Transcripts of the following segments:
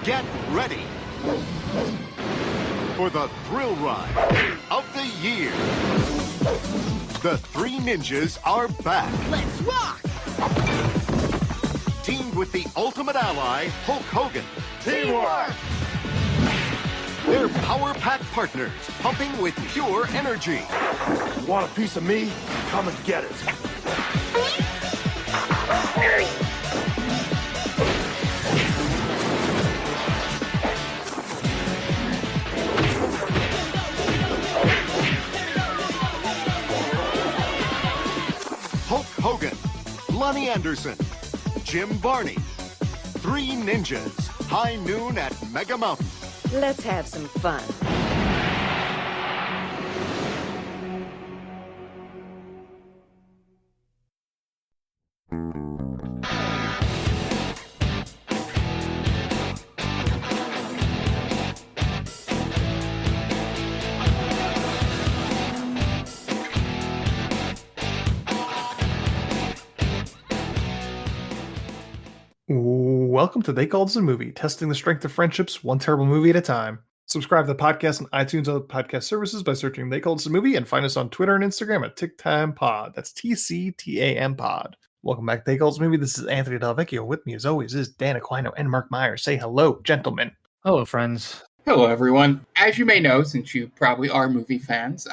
Get ready for the thrill ride of the year. The three ninjas are back. Let's rock! Teamed with the ultimate ally, Hulk Hogan. Teamwork! They're power-packed partners, pumping with pure energy. You want a piece of me? Come and get it. Hulk Hogan, Lonnie Anderson, Jim Varney. Three ninjas, high noon at Mega Mountain. Let's have some fun. Welcome to They Called Us a Movie, testing the strength of friendships one terrible movie at a time. Subscribe to the podcast on iTunes and other podcast services by searching They Called Us a Movie, and find us on Twitter and Instagram at TickTimePod. That's TCTAM Pod. Welcome back to They Called Us a Movie. This is Anthony Delvecchio. With me, as always, is Dan Aquino and Mark Myers. Say hello, gentlemen. Hello, friends. Hello, everyone. As you may know, since you probably are movie fans,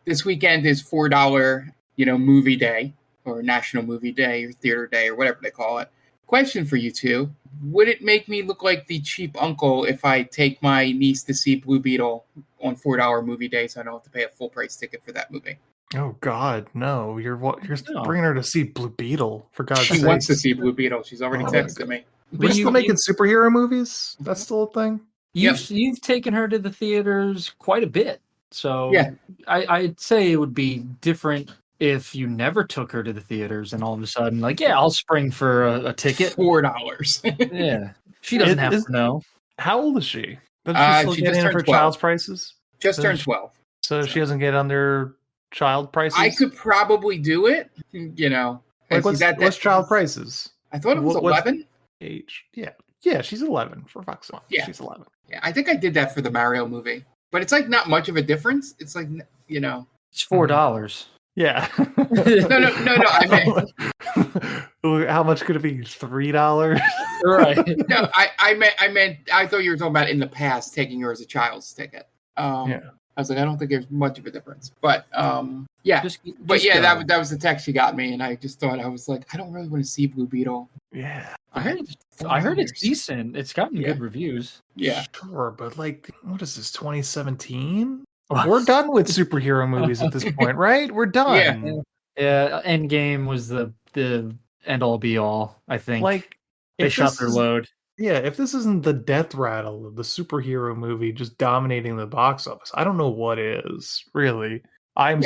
this weekend is $4, movie day, or National Movie Day, or Theater Day, or whatever they call it. Question for you two. Would it make me look like the cheap uncle if I take my niece to see Blue Beetle on $4 movie day so I don't have to pay a full price ticket for that movie? Oh, God, no. You're bringing her to see Blue Beetle, for God's sake. She wants to see Blue Beetle. She's already texted me. We're still making superhero movies? That's still a thing? You've taken her to the theaters quite a bit. So yeah. I'd say it would be different if you never took her to the theaters and all of a sudden, I'll spring for a ticket. $4. Yeah. She doesn't have to know. How old is she? Does she just turned 12. Child's prices? Just turned 12. So she doesn't get under child prices? I could probably do it, What's child prices? I thought it was 11. Age? Yeah, she's 11, for fuck's sake. Yeah. She's 11. Yeah, I think I did that for the Mario movie. But it's not much of a difference. It's It's $4. Yeah. No. I meant, how much could it be? $3? Right. No, I meant. I thought you were talking about in the past taking her as a child's ticket. I was like, I don't think there's much of a difference. But yeah. That was the text she got me, and I just thought, I was like, I don't really want to see Blue Beetle. Yeah. I heard it's decent. It's gotten good reviews. Yeah. Sure, but what is this, 2017? We're done with superhero movies at this point, right? We're done. Yeah. Endgame was the end all be all, I think. They shot their load. Yeah, if this isn't the death rattle of the superhero movie just dominating the box office, I don't know what is, really. I'm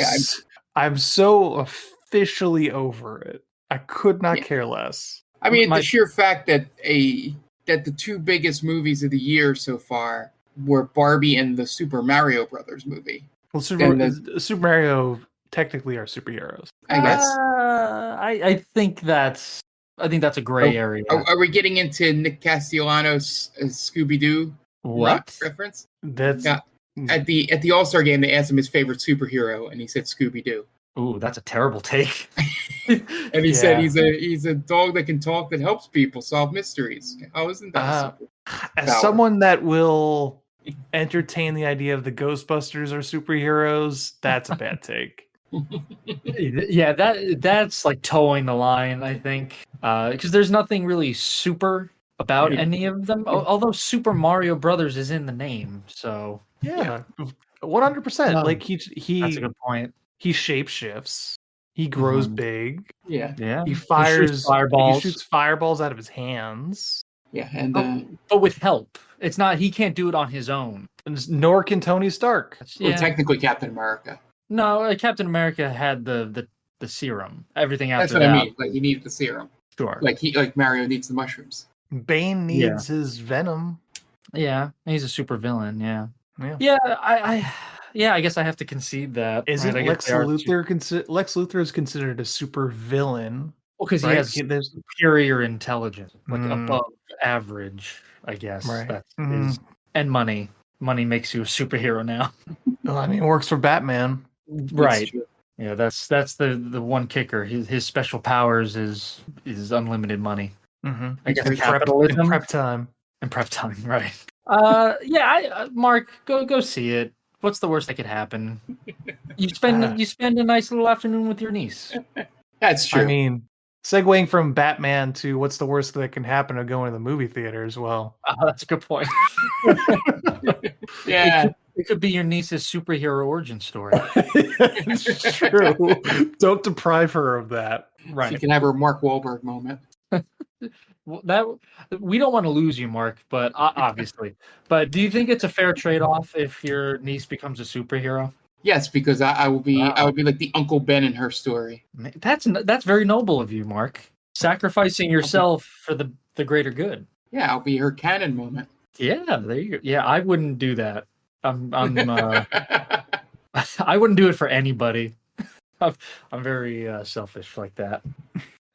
so officially over it. I could not care less. I mean, the sheer fact that the two biggest movies of the year so far were Barbie and the Super Mario Brothers movie. Well, Super Mario technically are superheroes, I guess. I think that's a gray area. Are we getting into Nick Castellanos' Scooby-Doo reference? That's at the All-Star game. They asked him his favorite superhero, and he said Scooby-Doo. Ooh, that's a terrible take. And he said he's a dog that can talk, that helps people solve mysteries. How isn't that as someone that will entertain the idea of the Ghostbusters are superheroes, that's a bad take. Yeah, that's like towing the line, I think, because there's nothing really super about any of them. Although Super Mario Brothers is in the name, so 100%. He that's a good point. He shapeshifts. He grows big. Yeah. He fires fireballs. He shoots fireballs out of his hands. Yeah, and but with help. It's not. He can't do it on his own. Nor can Tony Stark. Technically Captain America. No, Captain America had the serum. Everything after That's what that. I mean. Like, he needed the serum. Sure. Like Mario needs the mushrooms. Bane needs his venom. Yeah, he's a super villain. Yeah. I guess I have to concede that. Isn't Lex Luthor is considered a super villain, Well, because he Right? has There's superior intelligence, like above average, I guess. Right. That's his, and money. Money makes you a superhero now. Well, I mean, it works for Batman. Right. Yeah, that's the one kicker. His special powers is unlimited money. Mm-hmm. I guess In capitalism prep time. and prep time, right? Mark, go see it. What's the worst that could happen? You spend a nice little afternoon with your niece. That's true. I mean, segueing from Batman to what's the worst that can happen of going to the movie theater as well. That's a good point. Yeah. It could be your niece's superhero origin story. It's true. Don't deprive her of that. Right. She can have her Mark Wahlberg moment. Well, that we don't want to lose you, Mark, but obviously. But do you think it's a fair trade-off if your niece becomes a superhero? Yes, because I will be like the Uncle Ben in her story. That's very noble of you, Mark. Sacrificing yourself for the greater good. Yeah, I'll be her canon moment. Yeah, there you go. Yeah, I wouldn't do that. I wouldn't do it for anybody. I'm very selfish like that.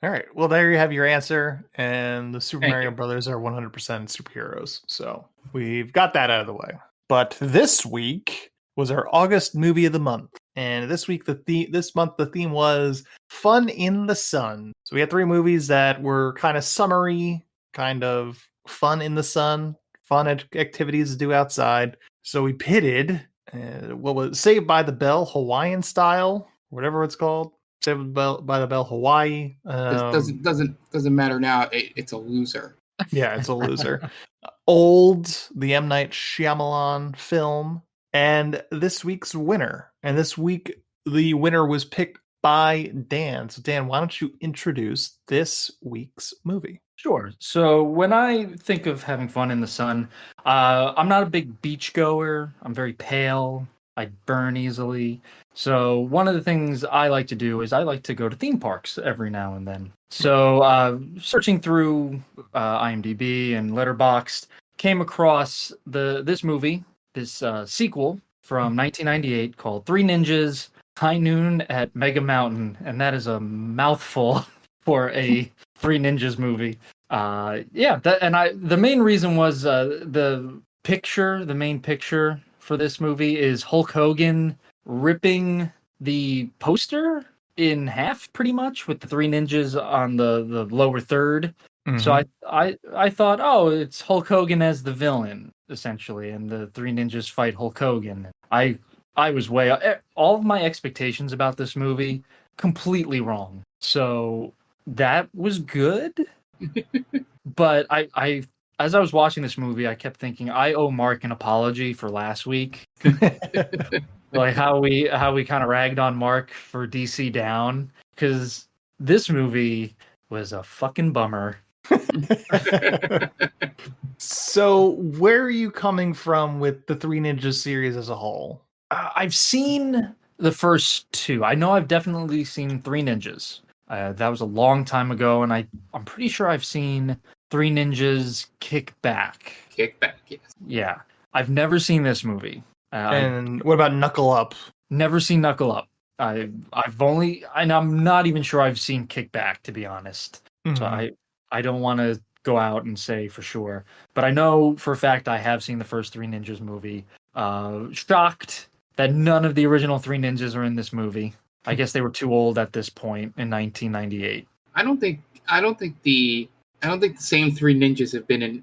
All right. Well, there you have your answer. And the Super Thank Mario you. Brothers are 100% superheroes. So we've got that out of the way. But this week was our August movie of the month. And this week, this month, the theme was Fun in the Sun. So we had 3 movies that were kind of summery, kind of fun in the sun, fun activities to do outside. So we pitted what was Saved by the Bell Hawaiian style, whatever it's called. Saved by the Bell Hawaii. Doesn't matter now. It's a loser. Yeah, it's a loser. Old, the M. Night Shyamalan film, and this week's winner. And this week, the winner was picked by Dan. So, Dan, why don't you introduce this week's movie? Sure. So when I think of having fun in the sun, I'm not a big beach goer. I'm very pale. I burn easily. So one of the things I like to do is I like to go to theme parks every now and then. So searching through IMDb and Letterboxd, came across this movie, this sequel from 1998 called Three Ninjas High Noon at Mega Mountain, and that is a mouthful for a Three Ninjas movie. The main reason was the main picture for this movie is Hulk Hogan ripping the poster in half, pretty much, with the Three Ninjas on the lower third. Mm-hmm. So I thought, oh, it's Hulk Hogan as the villain, essentially, and the Three Ninjas fight Hulk Hogan. I was all of my expectations about this movie completely wrong. So that was good. But I as I was watching this movie, I kept thinking I owe Mark an apology for last week. Like how we kind of ragged on Mark for DC Down, because this movie was a fucking bummer. So where are you coming from with the Three Ninjas series as a whole? I've seen the first 2. I know I've definitely seen Three Ninjas. That was a long time ago, and I'm pretty sure I've seen Three Ninjas Kick Back. Kick Back, yes. Yeah. I've never seen this movie. And what about Knuckle Up? Never seen Knuckle Up. I'm not even sure I've seen Kick Back, to be honest. Mm-hmm. So I don't want to go out and say for sure. But I know for a fact I have seen the first Three Ninjas movie. Shocked that none of the original Three Ninjas are in this movie. I guess they were too old at this point in 1998. I don't think the same Three Ninjas have been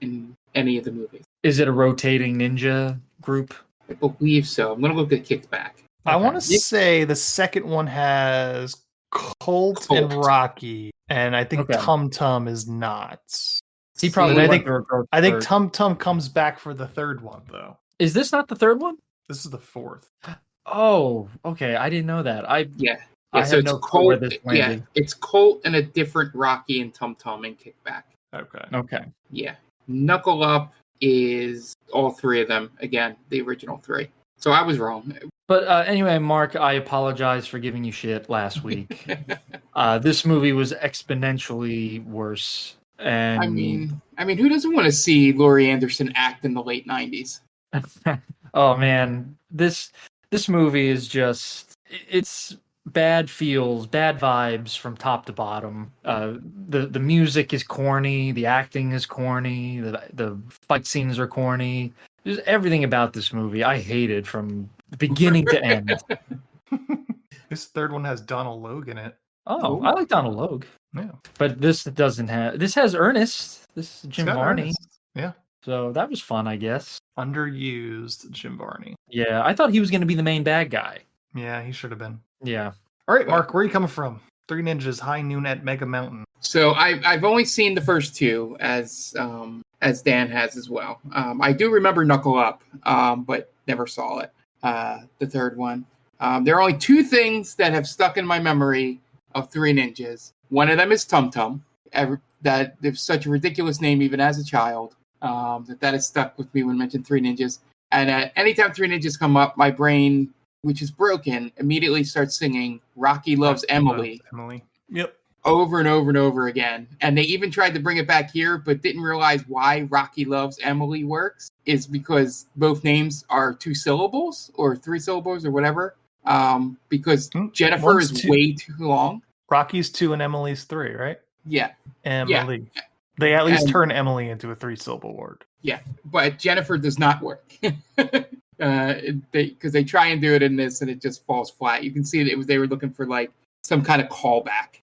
in any of the movies. Is it a rotating ninja group? I believe so. I'm gonna look at Kickback. I want to say the second one has Colt and Rocky, and I think Tum Tum is not. He probably. I think Tum Tum comes back for the third one, though. Is this not the third one? This is the fourth. Oh, okay. I didn't know that. I so had no clue where this landed. Yeah, it's Colt and a different Rocky and Tum Tum and Kickback. Okay. Yeah. Knuckle Up is all 3 of them. Again, the original 3. So I was wrong. But anyway, Mark, I apologize for giving you shit last week. This movie was exponentially worse. And I mean, who doesn't want to see Laurie Anderson act in the late 90s? Oh man, this movie is just it's bad feels, bad vibes from top to bottom. The music is corny, the acting is corny, the fight scenes are corny. Just everything about this movie I hated from beginning to end. This third one has Donald Logue in it. Oh, I like Donald Logue. Yeah. But this doesn't have. This has Ernest. This is Jim Varney. Ernest. Yeah. So that was fun, I guess. Underused Jim Varney. Yeah, I thought he was going to be the main bad guy. Yeah, he should have been. Yeah. All right, Mark, where are you coming from? Three Ninjas, High Noon at Mega Mountain. So I've only seen the first two, as Dan has as well. I do remember Knuckle Up, but never saw it. The third one. There are only two things that have stuck in my memory of Three Ninjas. One of them is Tum Tum. That there's such a ridiculous name even as a child. That has stuck with me when mentioned Three Ninjas. And anytime Three Ninjas come up, my brain, which is broken, immediately starts singing Rocky Loves Emily. Emily. Yep. Over and over and over again. And they even tried to bring it back here, but didn't realize why Rocky Loves Emily works is because both names are 2 syllables or 3 syllables or whatever. Because Jennifer is way too long. Rocky's 2 and Emily's 3, right? Yeah. Emily. Yeah. They at least turn Emily into a 3-syllable word. Yeah, but Jennifer does not work. Because they try and do it in this and it just falls flat. You can see that they were looking for like some kind of callback.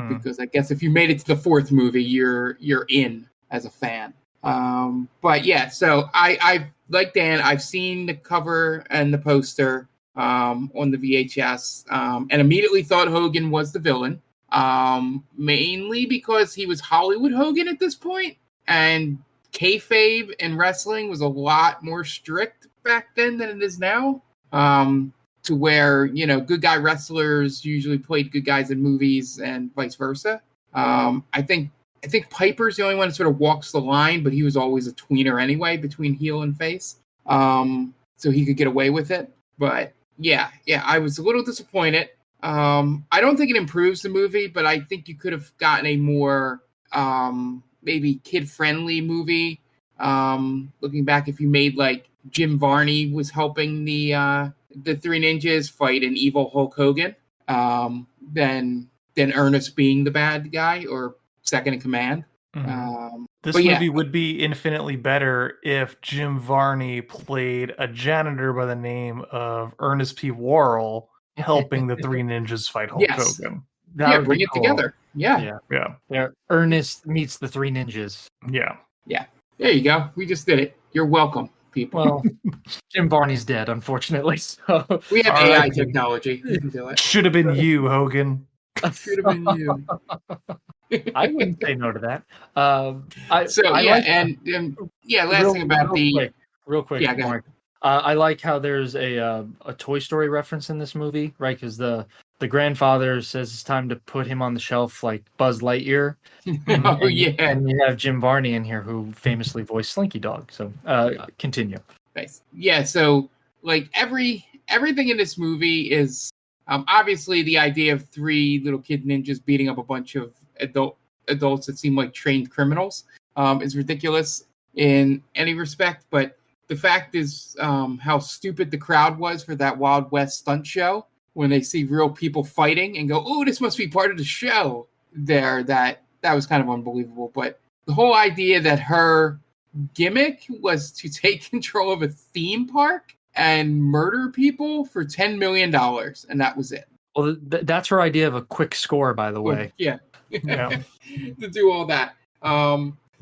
Because I guess if you made it to the 4th movie, you're in as a fan. But yeah, so I like Dan, I've seen the cover and the poster on the VHS, and immediately thought Hogan was the villain. Mainly because he was Hollywood Hogan at this point, and kayfabe in wrestling was a lot more strict back then than it is now. To where, good guy wrestlers usually played good guys in movies and vice versa. I think Piper's the only one that sort of walks the line, but he was always a tweener anyway between heel and face. So he could get away with it. But yeah, I was a little disappointed. I don't think it improves the movie, but I think you could have gotten a more maybe kid-friendly movie. Looking back, if you made like Jim Varney was helping the Three Ninjas fight an evil Hulk Hogan, than Ernest being the bad guy or second in command. This movie would be infinitely better if Jim Varney played a janitor by the name of Ernest P Worrell helping the Three Ninjas fight Hulk Hogan. That bring it together. Yeah. Ernest meets the Three Ninjas. Yeah. There you go. We just did it. You're welcome, people. Well, Jim Varney's dead, unfortunately. So we have AI technology. You can do it. Should have been you, Hogan. Should have been you. I wouldn't say no to that. Last thing about real quick. Yeah, go ahead. I like how there's a Toy Story reference in this movie, right? Because the grandfather says it's time to put him on the shelf like Buzz Lightyear. And you have Jim Varney in here who famously voiced Slinky Dog. So continue. Nice. Yeah, so like everything in this movie is obviously the idea of 3 little kid ninjas beating up a bunch of adults that seem like trained criminals is ridiculous in any respect, but the fact is how stupid the crowd was for that Wild West stunt show when they see real people fighting and go, oh, this must be part of the show there. That was kind of unbelievable. But the whole idea that her gimmick was to take control of a theme park and murder people for $10 million, and that was it. Well, that's her idea of a quick score, by the way. Yeah. To do all that.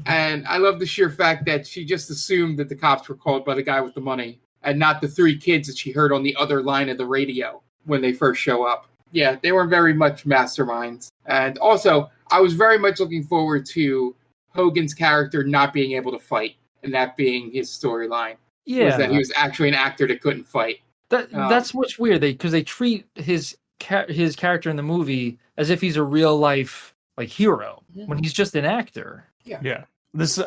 And I love the sheer fact that she just assumed that the cops were called by the guy with the money and not the 3 kids that she heard on the other line of the radio when they first show up. Yeah, they were very much masterminds. And also, I was very much looking forward to Hogan's character not being able to fight and that being his storyline. Yeah. Was that he was actually an actor that couldn't fight. That's what's weird, because they treat his character in the movie as if he's a real life hero when he's just an actor. Yeah.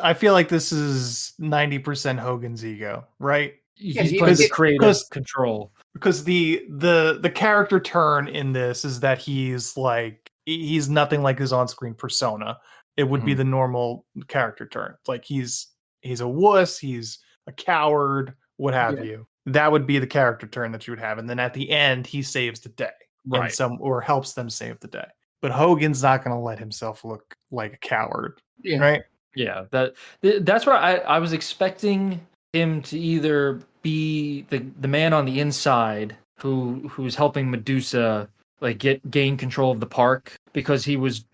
I feel like this is 90% Hogan's ego, right? He's playing the creative control. Because the character turn in this is that he's nothing like his on-screen persona. It would be the normal character turn. Like he's a wuss, he's a coward, what have you. That would be the character turn that you would have. And then at the end, he saves the day. Right. or helps them save the day. But Hogan's not going to let himself look like a coward, Yeah. right? Yeah, that's what I was expecting him to either be the man on the inside who's helping Medusa like gain control of the park because he was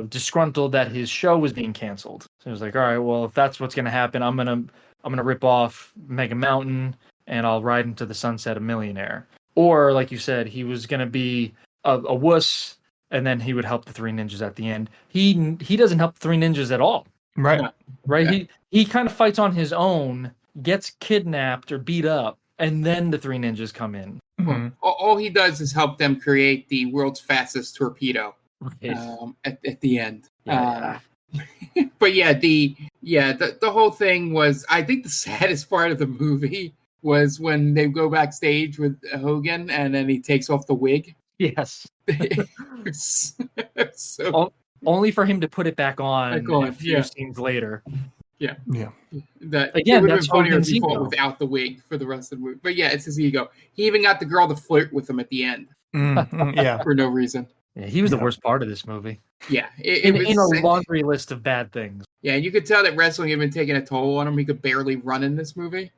disgruntled that his show was being canceled. So he was like, all right, well, if that's what's gonna happen, I'm gonna rip off Mega Mountain and I'll ride into the sunset a millionaire. Or like you said, he was gonna be a wuss and then he would help the three ninjas at the end. He doesn't help the three ninjas at all. Right. Right? Yeah. He kind of fights on his own, gets kidnapped or beat up, and then the three ninjas come in. Mhm. All he does is help them create the world's fastest torpedo Right. at the end. Yeah. But yeah, the whole thing was, I think the saddest part of the movie was when they go backstage with Hogan and then he takes off the wig. Yes. So Only for him to put it back on, Back on, a few yeah. scenes later. Yeah. that Again, it would have that's been funnier if Hogan's he fought ego. without the wig for the rest of the movie. But yeah, it's his ego. He even got the girl to flirt with him at the end Yeah. for no reason. Yeah, he was the Yeah. worst part of this movie. Yeah, In a laundry list of bad things. Yeah, you could tell that wrestling had been taking a toll on him. He could barely run in this movie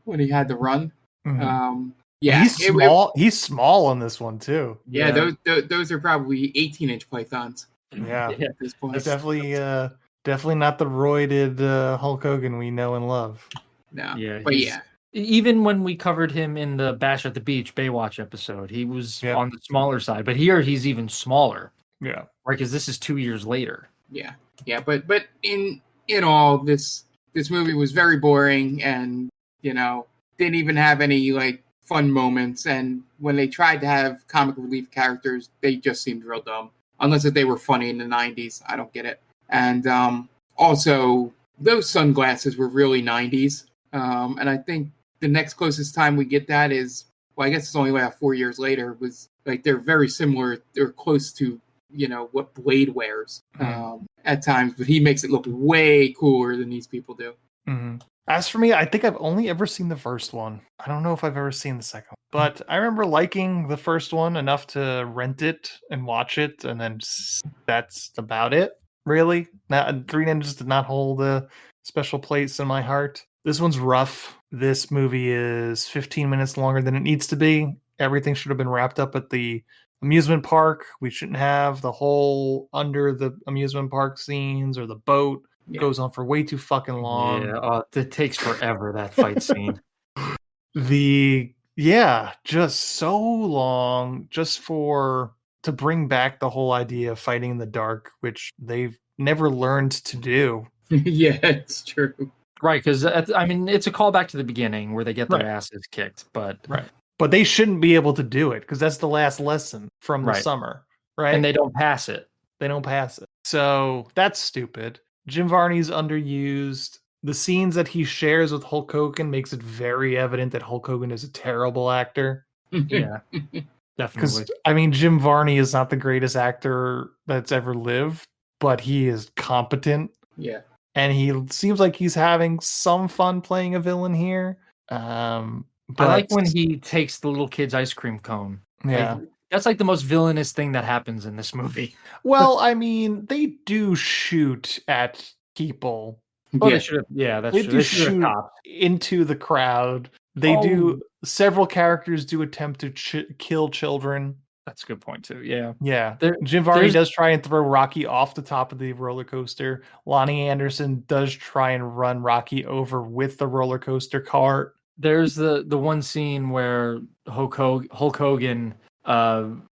when he had to run. Mhm. Yeah, He's small. He's small on this one too. Yeah, those are probably 18-inch pythons Yeah. Yeah. at this point. It's definitely not the roided Hulk Hogan we know and love. No, Yeah, but he's- yeah, Even when we covered him in the Bash at the Beach Baywatch episode, he was Yeah. on the smaller side. But here he's even smaller, Yeah. right? Because this is 2 years later. yeah. But in all, this movie was very boring, and didn't even have any like fun moments. And when they tried to have comic relief characters, they just seemed real dumb. Unless if they were funny in the 90s, I don't get it. And also, those sunglasses were really 90s. And I think the next closest time we get that is, well, I guess it's only like 4 years later, was like they're very similar. They're close to, what Blade wears at times, but he makes it look way cooler than these people do. Mm-hmm. As for me, I think I've only ever seen the first one. I don't know if I've ever seen the second one, but I remember liking the first one enough to rent it and watch it, and then that's about it, really. Three Ninjas did not hold a special place in my heart. This one's rough. This movie is 15 minutes longer than it needs to be. Everything should have been wrapped up at the amusement park. We shouldn't have the whole under the amusement park scenes or the boat. Yeah. Goes on for way too fucking long. Yeah, it takes forever, that fight scene. Just so long, just to bring back the whole idea of fighting in the dark, which they've never learned to do. Yeah, it's true. Right, because it's a callback to the beginning where they get their Right. asses kicked, but But they shouldn't be able to do it because that's the last lesson from the Right. summer, right? and they don't pass it. They don't pass it. So that's stupid. Jim Varney's underused. The scenes that he shares with Hulk Hogan makes it very evident that Hulk Hogan is a terrible actor. Yeah, Because, definitely. Jim Varney is not the greatest actor that's ever lived, but he is competent. Yeah. And he seems like he's having some fun playing a villain here. But I like when he takes the little kid's ice cream cone. Yeah. That's like the most villainous thing that happens in this movie. Well, they do shoot at people. Oh, Yeah. they should have. Yeah, that's They true. do They should have shoot stopped. into the crowd. They do. Several characters do attempt to kill children. That's a good point too. Yeah. Yeah. There- Jim Varney there's- does try and throw Rocky off the top of the roller coaster. Lonnie Anderson does try and run Rocky over with the roller coaster cart. There's the one scene where Hulk Hogan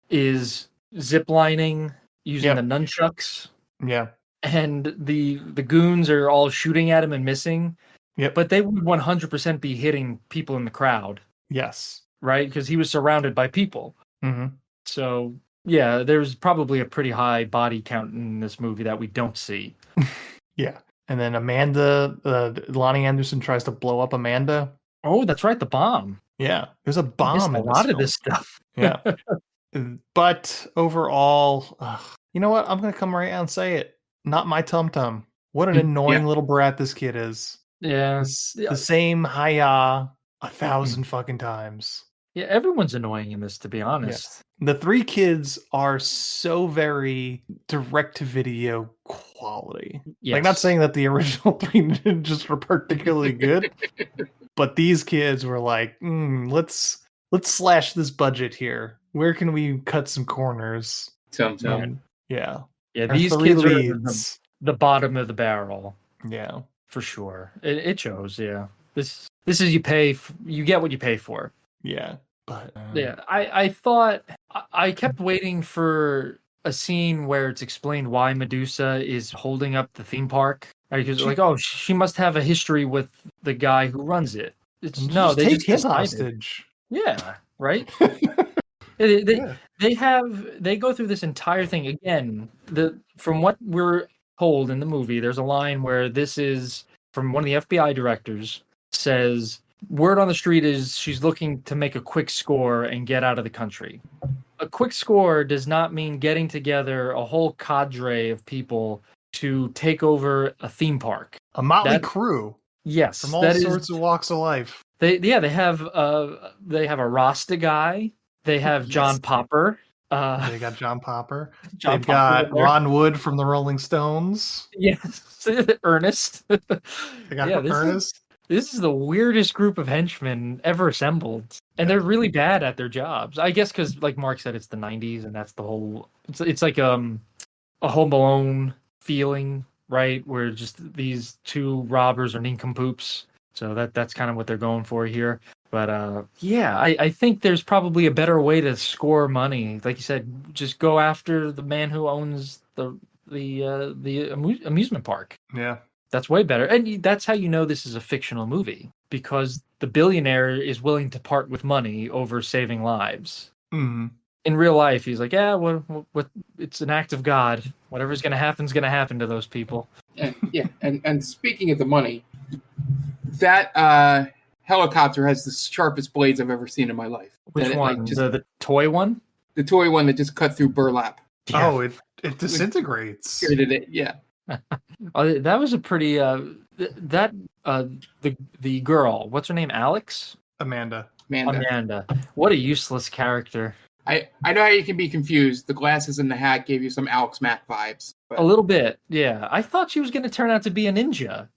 is ziplining using the nunchucks, Yeah. and the goons are all shooting at him and missing. Yep. But they would 100% be hitting people in the crowd, Yes. right? Because he was surrounded by people. Mm-hmm. So yeah, there's probably a pretty high body count in this movie that we don't see. Yeah. And then Amanda, Lonnie Anderson tries to blow up Amanda. Oh, that's right, the bomb. Yeah. There's a Missed bomb a in lot of film. this stuff. Yeah. But overall, you know what? I'm going to come right out and say it. Not my tum-tum. What an annoying little brat this kid is. Yeah. The same hiya 1,000 fucking times. Yeah, everyone's annoying in this, to be honest. Yes. The three kids are so very direct-to-video quality. Yes. Like, not saying that the original Three Ninjas were particularly good, but these kids were like, let's slash this budget here. Where can we cut some corners? Yeah. Yeah, Our these three kids leads. are the bottom of the barrel. Yeah. For sure. It shows, yeah. This is you get what you pay for. Yeah. But yeah, I thought I kept waiting for a scene where it's explained why Medusa is holding up the theme park. Because she must have a history with the guy who runs it. They take just his decided. hostage. Yeah, right. They go through this entire thing again. From what we're told in the movie, there's a line where this is from one of the FBI directors says, word on the street is she's looking to make a quick score and get out of the country. A quick score does not mean getting together a whole cadre of people to take over a theme park. A motley crew. Yes, from all sorts of walks of life. They have a Rasta guy. They have John Popper. They got John Popper. They've got Ron Wood from the Rolling Stones. Yes, Ernest. They got Ernest. This is the weirdest group of henchmen ever assembled, and they're really bad at their jobs. I guess because, like Mark said, it's the '90s, and that's the whole. It's like a Home Alone feeling, right? Where just these two robbers are nincompoops. So that's kind of what they're going for here. But I think there's probably a better way to score money. Like you said, just go after the man who owns the amusement park. Yeah. That's way better. And that's how you know this is a fictional movie, because the billionaire is willing to part with money over saving lives. Mm-hmm. In real life, he's like, yeah, what? It's an act of God. Whatever's going to happen is going to happen to those people. And speaking of the money, that helicopter has the sharpest blades I've ever seen in my life. Which one? The toy one? The toy one that just cut through burlap. Yeah. Oh, it disintegrates. Yeah. That was a pretty the girl, what's her name? Alex? Amanda. What a useless character. I know how you can be confused. The glasses and the hat gave you some Alex Mack vibes. A little bit, yeah. I thought she was going to turn out to be a ninja.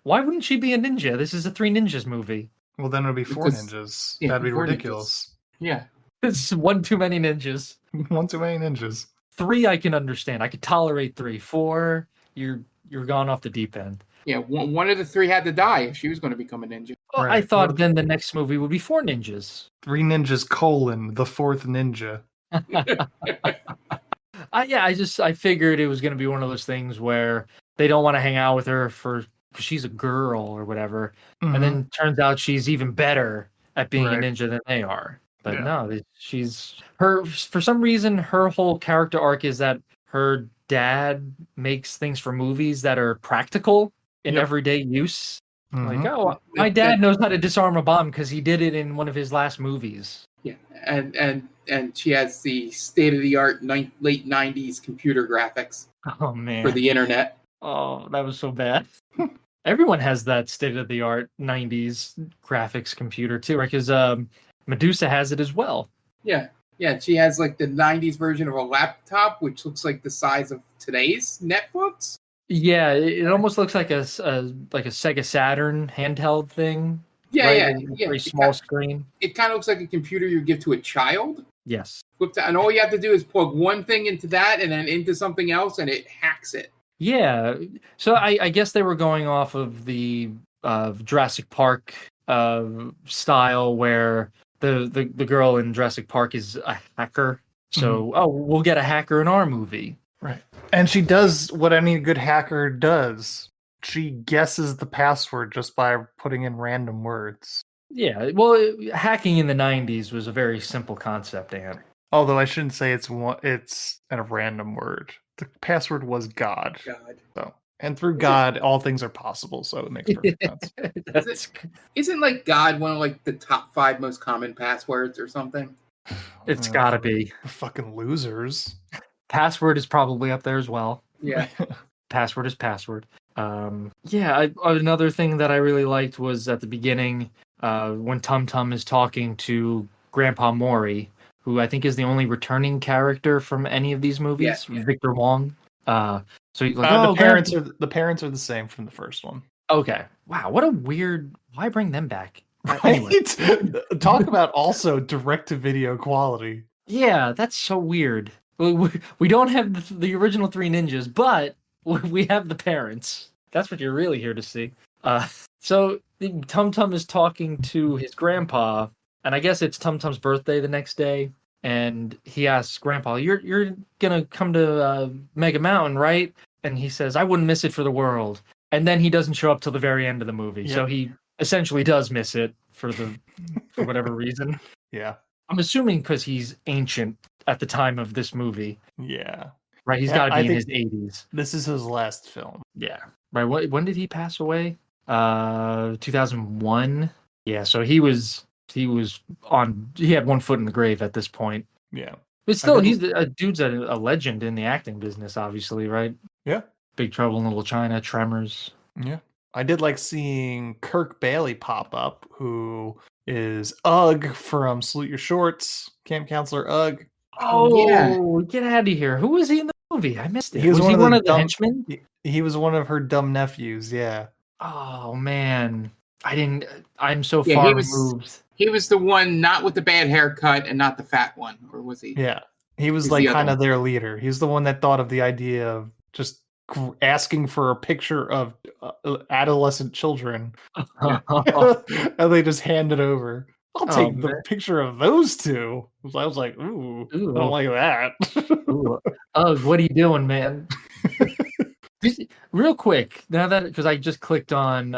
Why wouldn't she be a ninja? This is a Three Ninjas movie. Well, then it would be four ninjas. Yeah, that'd be ridiculous. Ninjas. Yeah. It's one too many ninjas. One too many ninjas. 3 I can understand. I could tolerate 3. 4, you're gone off the deep end. Yeah, one of the 3 had to die if she was going to become a ninja. Well, right. I thought then the next movie would be 4 ninjas. 3 ninjas : the 4th ninja. I figured it was going to be one of those things where they don't want to hang out with her because she's a girl or whatever. Mm-hmm. And then turns out she's even better at being a ninja than they are. But no, for some reason, her whole character arc is that her dad makes things for movies that are practical in everyday use. Mm-hmm. Like, my dad knows how to disarm a bomb because he did it in one of his last movies. Yeah, and she has the state-of-the-art late 90s computer graphics. Oh, man. For the internet. Oh, that was so bad. Everyone has that state-of-the-art 90s graphics computer, too, right? Because Medusa has it as well. Yeah. She has like the 90s version of a laptop, which looks like the size of today's netbooks. Yeah, it almost looks like a Sega Saturn handheld thing. Yeah, right? Very small screen. It kind of looks like a computer you give to a child. Yes. And all you have to do is plug one thing into that and then into something else, and it hacks it. Yeah. So I guess they were going off of the Jurassic Park style where the girl in Jurassic Park is a hacker. So, we'll get a hacker in our movie. Right. And she does what any good hacker does. She guesses the password just by putting in random words. Yeah, well, hacking in the 90s was a very simple concept, Anne. Although I shouldn't say it's a random word. The password was God. So, and through God, all things are possible, so it makes perfect sense. Isn't like God one of like the top 5 most common passwords or something? It's gotta be. Fucking losers. Password is probably up there as well. Yeah. Password is password. Another thing that I really liked was at the beginning when Tum Tum is talking to Grandpa Maury, who I think is the only returning character from any of these movies. Yeah. Victor Wong. So he's like, the parents are the same from the first one. Okay. Wow. What a weird. Why bring them back? Right? Anyway. Talk about also direct-to-video quality. Yeah, that's so weird. We don't have the original Three Ninjas, but we have the parents. That's what you're really here to see. So Tum Tum is talking to his grandpa, and I guess it's Tum Tum's birthday the next day. And he asks Grandpa, "You're gonna come to Mega Mountain, right?" And he says, "I wouldn't miss it for the world." And then he doesn't show up till the very end of the movie, so he essentially does miss it for whatever reason. Yeah, I'm assuming because he's ancient at the time of this movie. Yeah, right. He's got to be in his 80s. This is his last film. Yeah, right. When did he pass away? 2001. Yeah, so he had one foot in the grave at this point. Yeah. But still, he's a dude's a legend in the acting business, obviously, right? Yeah. Big Trouble in Little China, Tremors. Yeah. I did like seeing Kirk Bailey pop up, who is Ugg from Salute Your Shorts, Camp Counselor Ugg. Oh, yeah. Get out of here. Who was he in the movie? I missed it. Was he one of the henchmen? He was one of her dumb nephews, yeah. Oh, man. I'm so far removed. He was the one not with the bad haircut and not the fat one, or was he? Yeah. He was like kind of their leader. He's the one that thought of the idea of just asking for a picture of adolescent children. And they just hand it over. I'll take the picture of those two. I was like, ooh. I don't like that. What are you doing, man? Real quick, now that because I just clicked on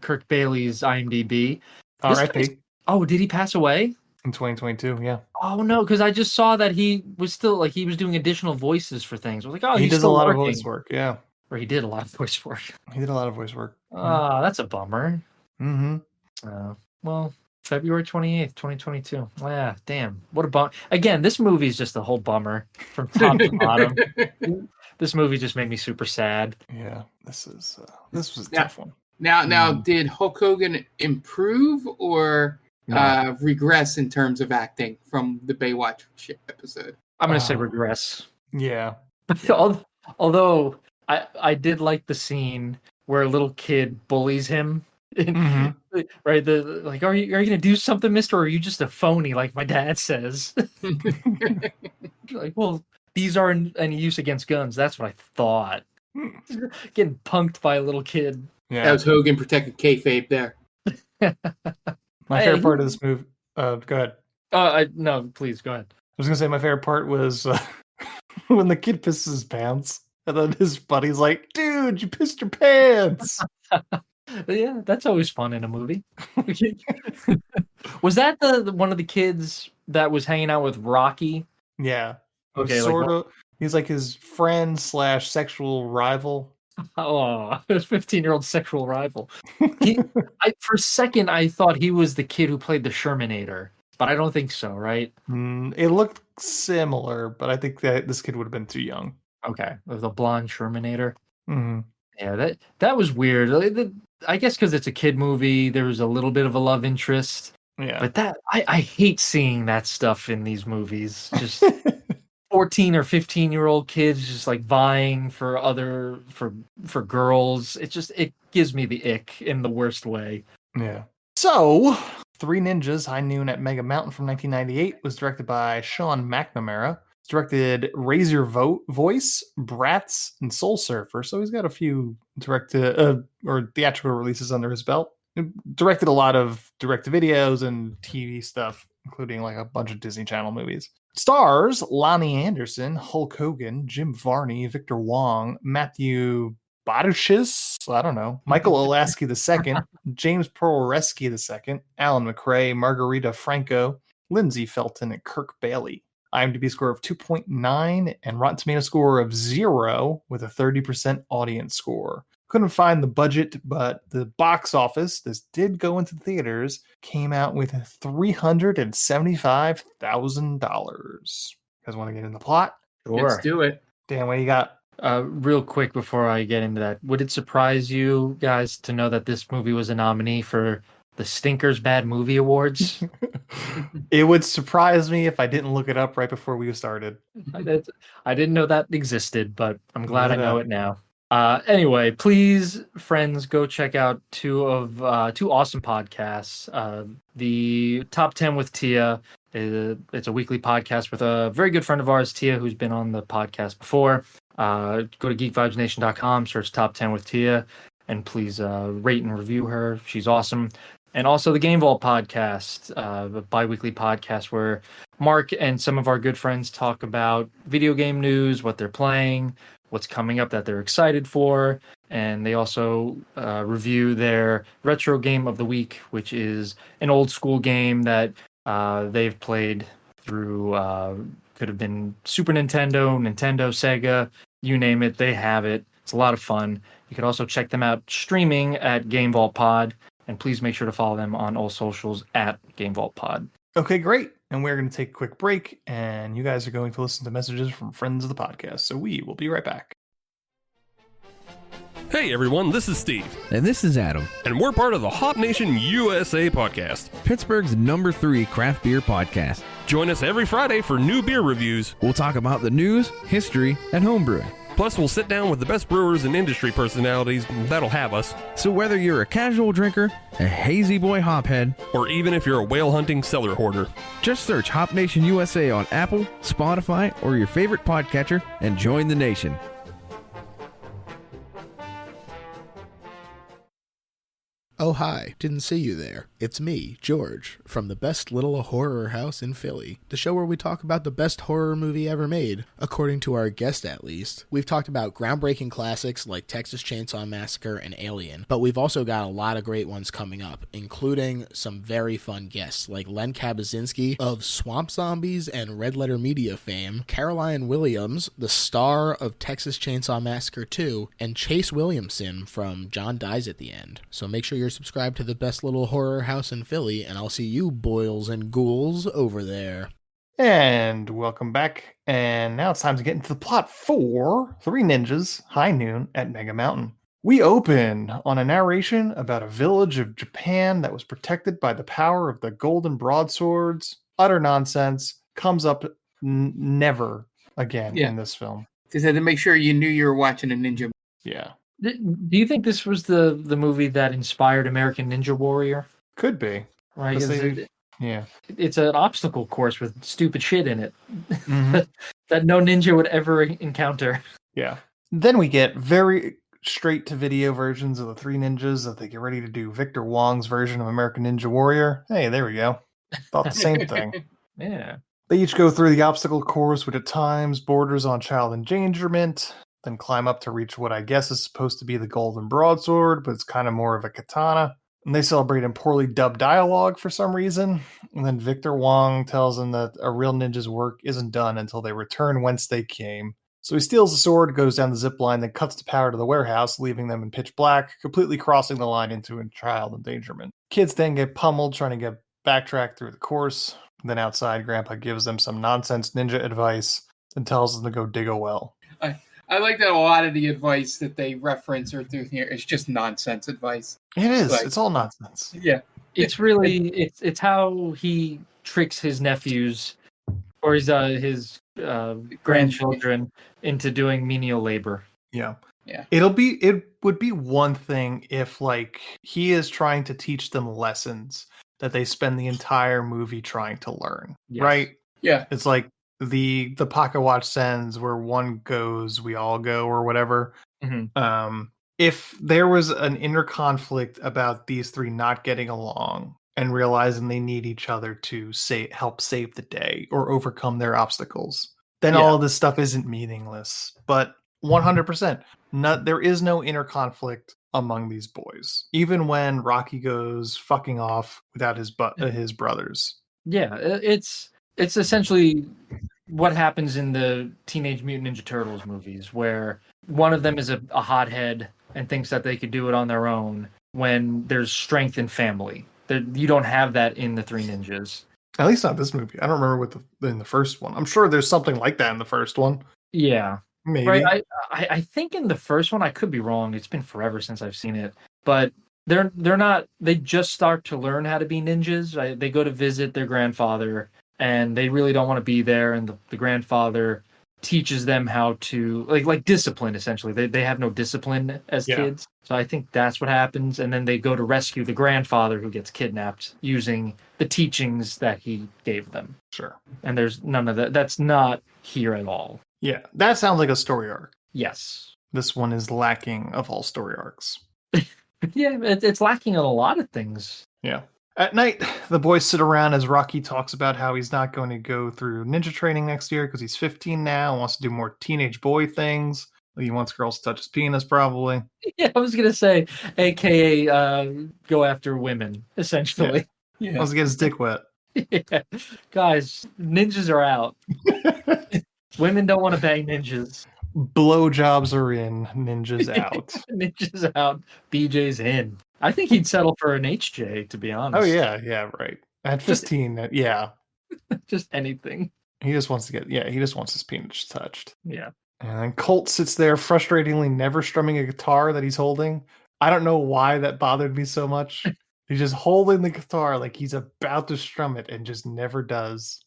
Kirk Bailey's IMDb. R.I.P. Oh, did he pass away? In 2022, yeah. Oh no, because I just saw that he was still he was doing additional voices for things. I was like, oh, he does a lot of voice work, yeah. Or he did a lot of voice work. He did a lot of voice work. That's a bummer. Mm-hmm. Well, February 28th, 2022. Yeah, damn. What a bummer. Again, this movie is just a whole bummer from top to bottom. This movie just made me super sad. Yeah, this was a tough one. Now, did Hulk Hogan improve or regress in terms of acting from the Baywatch episode? I'm going to say regress. Yeah. Although I did like the scene where a little kid bullies him. Right? Are you going to do something, mister, or are you just a phony like my dad says? Like, well, these aren't any use against guns. That's what I thought. Getting punked by a little kid. Yeah. That was Hogan protecting kayfabe there. My favorite part of this movie. Go ahead. No, please go ahead. I was gonna say my favorite part was when the kid pisses his pants, and then his buddy's like, "Dude, you pissed your pants." Yeah, that's always fun in a movie. Was that the one of the kids that was hanging out with Rocky? Yeah. Okay, sort of. He's like his friend / sexual rival. Oh, his 15-year-old sexual rival. For a second, I thought he was the kid who played the Shermanator, but I don't think so, right? It looked similar, but I think that this kid would have been too young. Okay, the blonde Shermanator. Mm-hmm. Yeah, that was weird. I guess because it's a kid movie, there was a little bit of a love interest. Yeah, but I hate seeing that stuff in these movies. Just 14 or 15-year-old kids just like vying for girls. It gives me the ick in the worst way. Yeah. So, Three Ninjas High Noon at Mega Mountain from 1998 was directed by Sean McNamara. It's directed Raise Your Voice, Bratz, and Soul Surfer. So he's got a few or theatrical releases under his belt. He directed a lot of direct-to-videos and TV stuff, including like a bunch of Disney Channel movies. Stars Lonnie Anderson, Hulk Hogan, Jim Varney, Victor Wong, Matthew Badaschis, I don't know, Michael Olasky II, James Proreski II, Alan McRae, Margarita Franco, Lindsay Felton, and Kirk Bailey. IMDb score of 2.9 and Rotten Tomato score of 0 with a 30% audience score. Couldn't find the budget, but the box office, this did go into theaters, came out with $375,000. You guys want to get in the plot? Sure. Let's do it. Dan, what you got? Real quick before I get into that, would it surprise you guys to know that this movie was a nominee for the Stinkers Bad Movie Awards. It would surprise me if I didn't look it up right before we started. I didn't know that existed, but I'm glad I know Yeah. it now. Anyway, please, friends, go check out two awesome podcasts. The Top 10 with Tia. It's a weekly podcast with a very good friend of ours, Tia, who's been on the podcast before. Go to geekvibesnation.com, search Top 10 with Tia, and please rate and review her. She's awesome. And also the Game Vault podcast, a bi-weekly podcast where Mark and some of our good friends talk about video game news, what they're playing, what's coming up that they're excited for. And they also review their retro game of the week, which is an old school game that they've played through, could have been Super Nintendo, Sega, you name it, they have it. It's a lot of fun. You could also check them out streaming at Game Vault Pod. And please make sure to follow them on all socials at Game Vault Pod. Okay, great. And we're going to take a quick break, and you guys are going to listen to messages from friends of the podcast. So we will be right back. Hey everyone, this is Steve. And this is Adam. And we're part of the Hop Nation USA podcast, Pittsburgh's #3 craft beer podcast. Join us every Friday for new beer reviews. We'll talk about the news, history, and homebrewing. Plus, we'll sit down with the best brewers and industry personalities that'll have us. So whether you're a casual drinker, a hazy boy hophead, or even if you're a whale hunting cellar hoarder, just search Hop Nation USA on Apple, Spotify, or your favorite podcatcher and join the nation. Oh hi, didn't see you there. It's me, George, from the best little horror house in Philly, the show where we talk about the best horror movie ever made, according to our guest at least. We've talked about groundbreaking classics like Texas Chainsaw Massacre and Alien, but we've also got a lot of great ones coming up, including some very fun guests like Len Kabaczynski of Swamp Zombies and Red Letter Media fame, Caroline Williams, the star of Texas Chainsaw Massacre 2, and Chase Williamson from John Dies at the End. So make sure you're subscribed to the best little horror house in Philly, and I'll see you boils and ghouls over there. And welcome back. And now it's time to get into the plot for Three Ninjas, High Noon at Mega Mountain. We open on a narration about a village of Japan that was protected by the power of the golden broadswords. Utter nonsense. Comes up never again in this film. Just had to make sure you knew you were watching a ninja movie. Yeah. Do you think this was the movie that inspired American Ninja Warrior? Could be. Right. Yeah. It's an obstacle course with stupid shit in it that no ninja would ever encounter. Yeah. Then we get very straight to video versions of the Three Ninjas that they get ready to do Victor Wong's version of American Ninja Warrior. Hey, there we go. Thought the same thing. Yeah. They each go through the obstacle course, which at times borders on child endangerment, then climb up to reach what I guess is supposed to be the golden broadsword, but it's kind of more of a katana. And they celebrate in poorly dubbed dialogue for some reason. And then Victor Wong tells them that a real ninja's work isn't done until they return whence they came. So he steals the sword, goes down the zip line, then cuts the power to the warehouse, leaving them in pitch black, completely crossing the line into a child endangerment. Kids then get pummeled trying to get backtracked through the course. Then outside, Grandpa gives them some nonsense ninja advice and tells them to go dig a well. I like that a lot of the advice that they reference or through here is just nonsense advice. It is. Like, it's all nonsense. Yeah. It's really it's how he tricks his nephews or his grandchildren into doing menial labor. Yeah. Yeah. It would be one thing if like he is trying to teach them lessons that they spend the entire movie trying to learn. Yes. Right? Yeah. It's like the pocket watch sends where one goes, we all go, or whatever. Mm-hmm. If there was an inner conflict about these three not getting along and realizing they need each other to help save the day or overcome their obstacles, then all of this stuff isn't meaningless. But 100%, there is no inner conflict among these boys, even when Rocky goes fucking off without his brothers. Yeah, it's essentially what happens in the Teenage Mutant Ninja Turtles movies, where one of them is a hothead and thinks that they could do it on their own when there's strength in family. You don't have that in the Three Ninjas. At least not this movie. I don't remember in the first one. I'm sure there's something like that in the first one. Yeah. Maybe. Right. I think in the first one, I could be wrong. It's been forever since I've seen it. But they're not. They just start to learn how to be ninjas. Right? They go to visit their grandfather, and they really don't want to be there. And the grandfather teaches them how to like discipline. Essentially, they have no discipline as kids. So I think that's what happens. And then they go to rescue the grandfather who gets kidnapped using the teachings that he gave them. Sure. And there's none of that. That's not here at all. Yeah, that sounds like a story arc. Yes. This one is lacking of all story arcs. Yeah, it's lacking on a lot of things. Yeah. At night, the boys sit around as Rocky talks about how he's not going to go through ninja training next year because he's 15 now and wants to do more teenage boy things. He wants girls to touch his penis, probably. Yeah, I was going to say, a.k.a. Go after women, essentially. Yeah. Wants to get his dick wet. Yeah. Guys, ninjas are out. Women don't want to bang ninjas. Blowjobs are in, ninjas out. Ninjas out, BJ's in. I think he'd settle for an HJ, to be honest. Oh, yeah, right. At 15, yeah. Just anything. He just wants his penis touched. Yeah. And then Colt sits there frustratingly never strumming a guitar that he's holding. I don't know why that bothered me so much. He's just holding the guitar like he's about to strum it and just never does.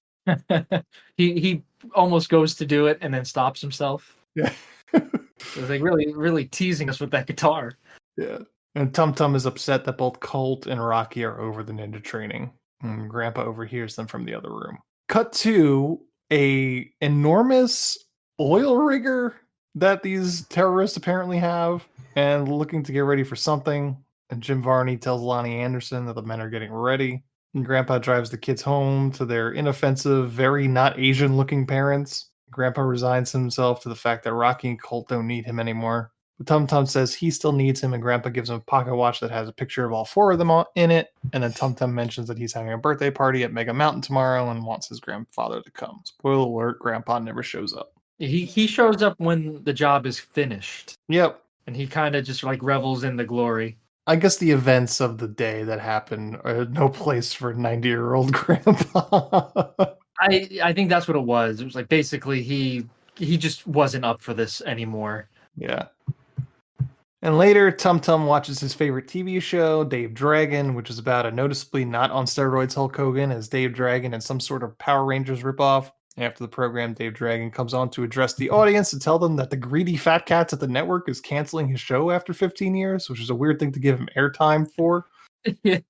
He almost goes to do it and then stops himself. Yeah. It's like really teasing us with that guitar. Yeah. And Tum Tum is upset that both Colt and Rocky are over the ninja training. And Grandpa overhears them from the other room. Cut to a enormous oil rigger that these terrorists apparently have and looking to get ready for something. And Jim Varney tells Lonnie Anderson that the men are getting ready. And Grandpa drives the kids home to their inoffensive, very not Asian-looking parents. Grandpa resigns himself to the fact that Rocky and Colt don't need him anymore. But Tum Tum says he still needs him, and Grandpa gives him a pocket watch that has a picture of all four of them in it. And then Tum Tum mentions that he's having a birthday party at Mega Mountain tomorrow and wants his grandfather to come. Spoiler alert, Grandpa never shows up. He shows up when the job is finished. Yep. And he kind of just like revels in the glory. I guess the events of the day that happened are no place for 90-year-old Grandpa. I think that's what it was. It was like basically he just wasn't up for this anymore. Yeah. And later, Tum Tum watches his favorite TV show, Dave Dragon, which is about a noticeably not on steroids Hulk Hogan as Dave Dragon in some sort of Power Rangers ripoff. After the program, Dave Dragon comes on to address the audience and tell them that the greedy fat cats at the network is canceling his show after 15 years, which is a weird thing to give him airtime for. Yeah,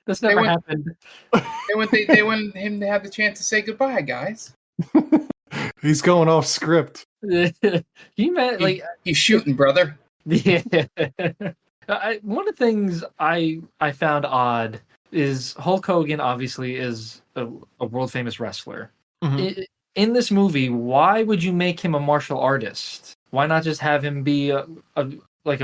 that's never happened. They want him to have the chance to say goodbye, guys. He's going off script. He's shooting, brother. Yeah. One of the things I found odd is Hulk Hogan obviously is a world famous wrestler. Mm-hmm. In this movie, why would you make him a martial artist? Why not just have him be a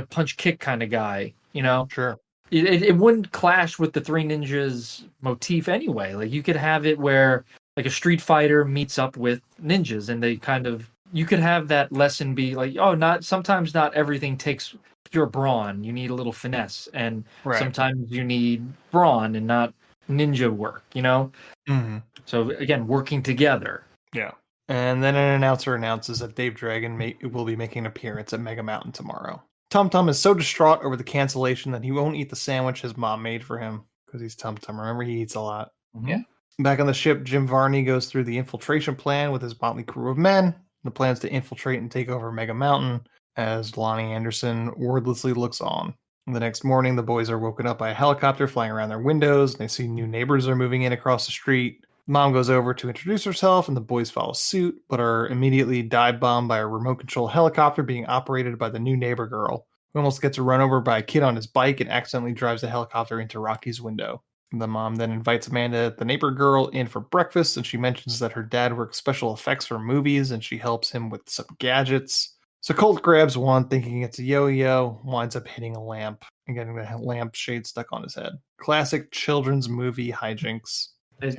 punch kick kind of guy? You know, sure. It wouldn't clash with the Three Ninjas motif anyway. Like you could have it where like a street fighter meets up with ninjas, and they kind of you could have that lesson be like, sometimes not everything takes pure brawn. You need a little finesse, and sometimes you need brawn and not ninja work. You know. Mm-hmm. So again, working together. Yeah. And then an announcer announces that Dave Dragon will be making an appearance at Mega Mountain tomorrow. Tum Tum is so distraught over the cancellation that he won't eat the sandwich his mom made for him because he's Tum Tum. Remember, he eats a lot. Mm-hmm. Yeah. Back on the ship, Jim Varney goes through the infiltration plan with his motley crew of men. The plan is to infiltrate and take over Mega Mountain as Lonnie Anderson wordlessly looks on. The next morning, the boys are woken up by a helicopter flying around their windows. And they see new neighbors are moving in across the street. Mom goes over to introduce herself, and the boys follow suit, but are immediately dive bombed by a remote control helicopter being operated by the new neighbor girl, who almost gets run over by a kid on his bike and accidentally drives the helicopter into Rocky's window. The mom then invites Amanda, the neighbor girl, in for breakfast, and she mentions that her dad works special effects for movies, and she helps him with some gadgets. So Colt grabs one, thinking it's a yo-yo, winds up hitting a lamp and getting the lamp shade stuck on his head. Classic children's movie hijinks.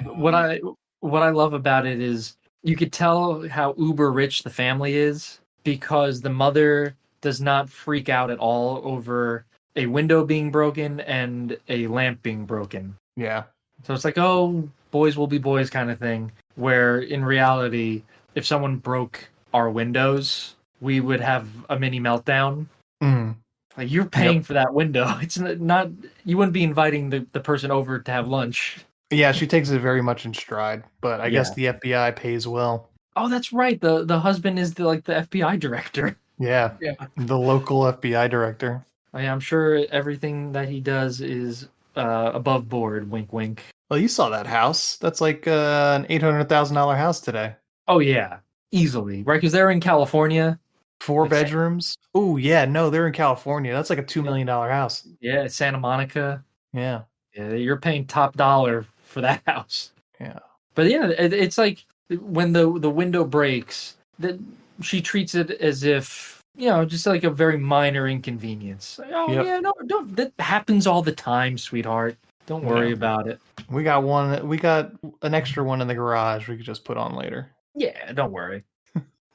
What I love about it is you could tell how uber rich the family is because the mother does not freak out at all over a window being broken and a lamp being broken. Yeah. So it's like, oh, boys will be boys kind of thing, where in reality, if someone broke our windows, we would have a mini meltdown. Mm. Like, you're paying for that window. It's not you wouldn't be inviting the person over to have lunch. Yeah, she takes it very much in stride, but I guess the FBI pays well. Oh, that's right. The husband is the FBI director. Yeah, the local FBI director. I'm sure everything that he does is above board. Wink, wink. Well, you saw that house. That's like an $800,000 house today. Oh yeah, easily, right? Because they're in California. 4 bedrooms. Oh yeah, no, they're in California. That's like a $2 million house. Yeah, Santa Monica. Yeah, you're paying top dollar for that house. Yeah, but yeah, it's like when the window breaks, that she treats it as if just like a very minor inconvenience. Like, yeah, no, don't. That happens all the time, sweetheart. Don't worry about it. We got one. We got an extra one in the garage. We could just put on later. Yeah, don't worry.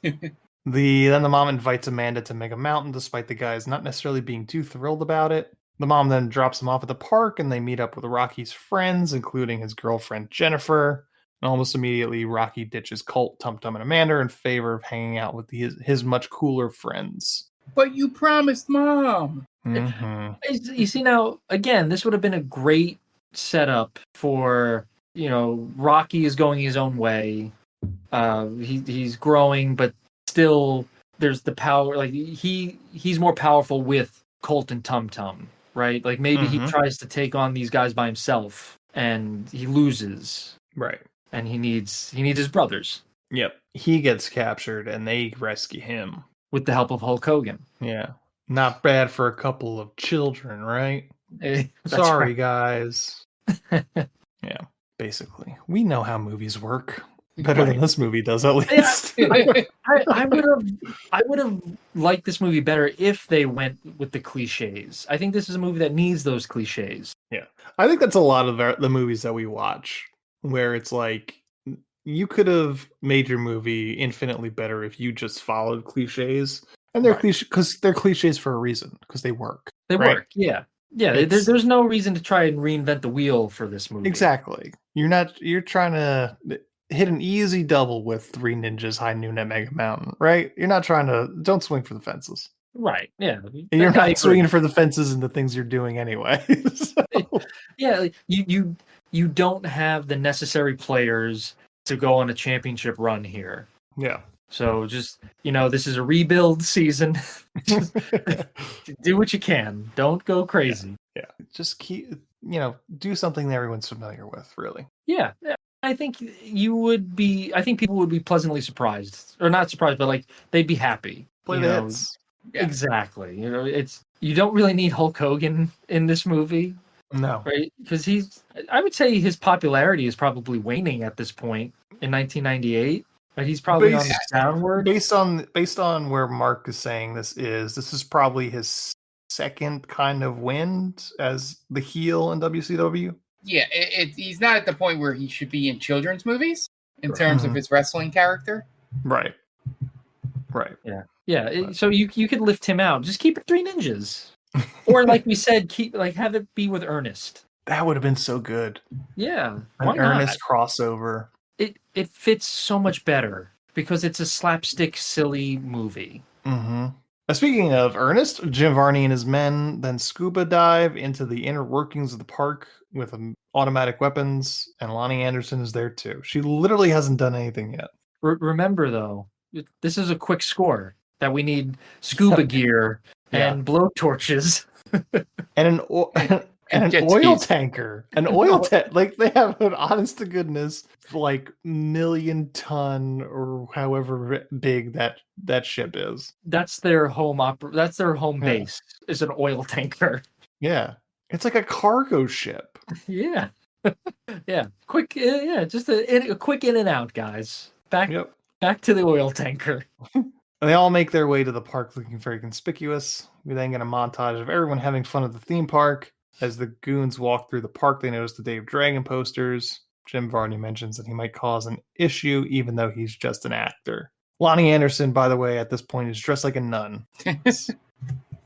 Then the mom invites Amanda to Mega Mountain, despite the guys not necessarily being too thrilled about it. The mom then drops them off at the park, and they meet up with Rocky's friends, including his girlfriend Jennifer. And almost immediately, Rocky ditches Colt, Tum Tum, and Amanda in favor of hanging out with his much cooler friends. But you promised, Mom. Mm-hmm. You see, now again, this would have been a great setup for Rocky is going his own way. He's growing, but still there's the power. Like he's more powerful with Colt and Tum Tum, right? Like maybe he tries to take on these guys by himself and he loses, right? And he needs his brothers. Yep, he gets captured and they rescue him with the help of Hulk Hogan. Yeah, not bad for a couple of children, right? Sorry, guys. Yeah, basically, we know how movies work better than this movie does, at least. I would have liked this movie better if they went with the cliches. I think this is a movie that needs those cliches. Yeah, I think that's a lot of the movies that we watch, where it's like you could have made your movie infinitely better if you just followed cliches, and they're because they're cliches for a reason, because they work. They work, yeah. There's no reason to try and reinvent the wheel for this movie. Exactly. You're trying to hit an easy double with Three Ninjas High Noon at Mega Mountain, right? You're not trying to. Don't swing for the fences. Right. Yeah. And you're not swinging for the fences in the things you're doing anyway. Yeah. You don't have the necessary players to go on a championship run here. Yeah. So just, this is a rebuild season. Just do what you can. Don't go crazy. Yeah. Just keep, do something that everyone's familiar with, really. Yeah. I think people would be pleasantly surprised, or not surprised, but they'd be happy. Play the hits. Yeah. Exactly. You don't really need Hulk Hogan in this movie. No. Right? Because I would say his popularity is probably waning at this point in 1998. But he's probably on the downward. Based on where Mark is saying this is probably his second kind of win as the heel in WCW. Yeah, he's not at the point where he should be in children's movies in terms of his wrestling character. Right. Yeah. So you could lift him out. Just keep it Three Ninjas, or like we said, have it be with Ernest. That would have been so good. Yeah, an Ernest crossover. It fits so much better because it's a slapstick, silly movie. Mm-hmm. Speaking of Ernest, Jim Varney and his men then scuba dive into the inner workings of the park with automatic weapons, and Lonnie Anderson is there too. She literally hasn't done anything yet. Remember, though, this is a quick score that we need scuba gear and blowtorches and an oil tanker. An oil tank. They have an honest to goodness, 1,000,000-ton or however big that ship is. That's their home That's their home base. Is an oil tanker. Yeah, it's like a cargo ship. Yeah, yeah. Quick, just a quick in and out, guys. Back to the oil tanker. They all make their way to the park looking very conspicuous. We then get a montage of everyone having fun at the theme park. As the goons walk through the park, they notice the Dave Dragon posters. Jim Varney mentions that he might cause an issue, even though he's just an actor. Lonnie Anderson, by the way, at this point is dressed like a nun. Because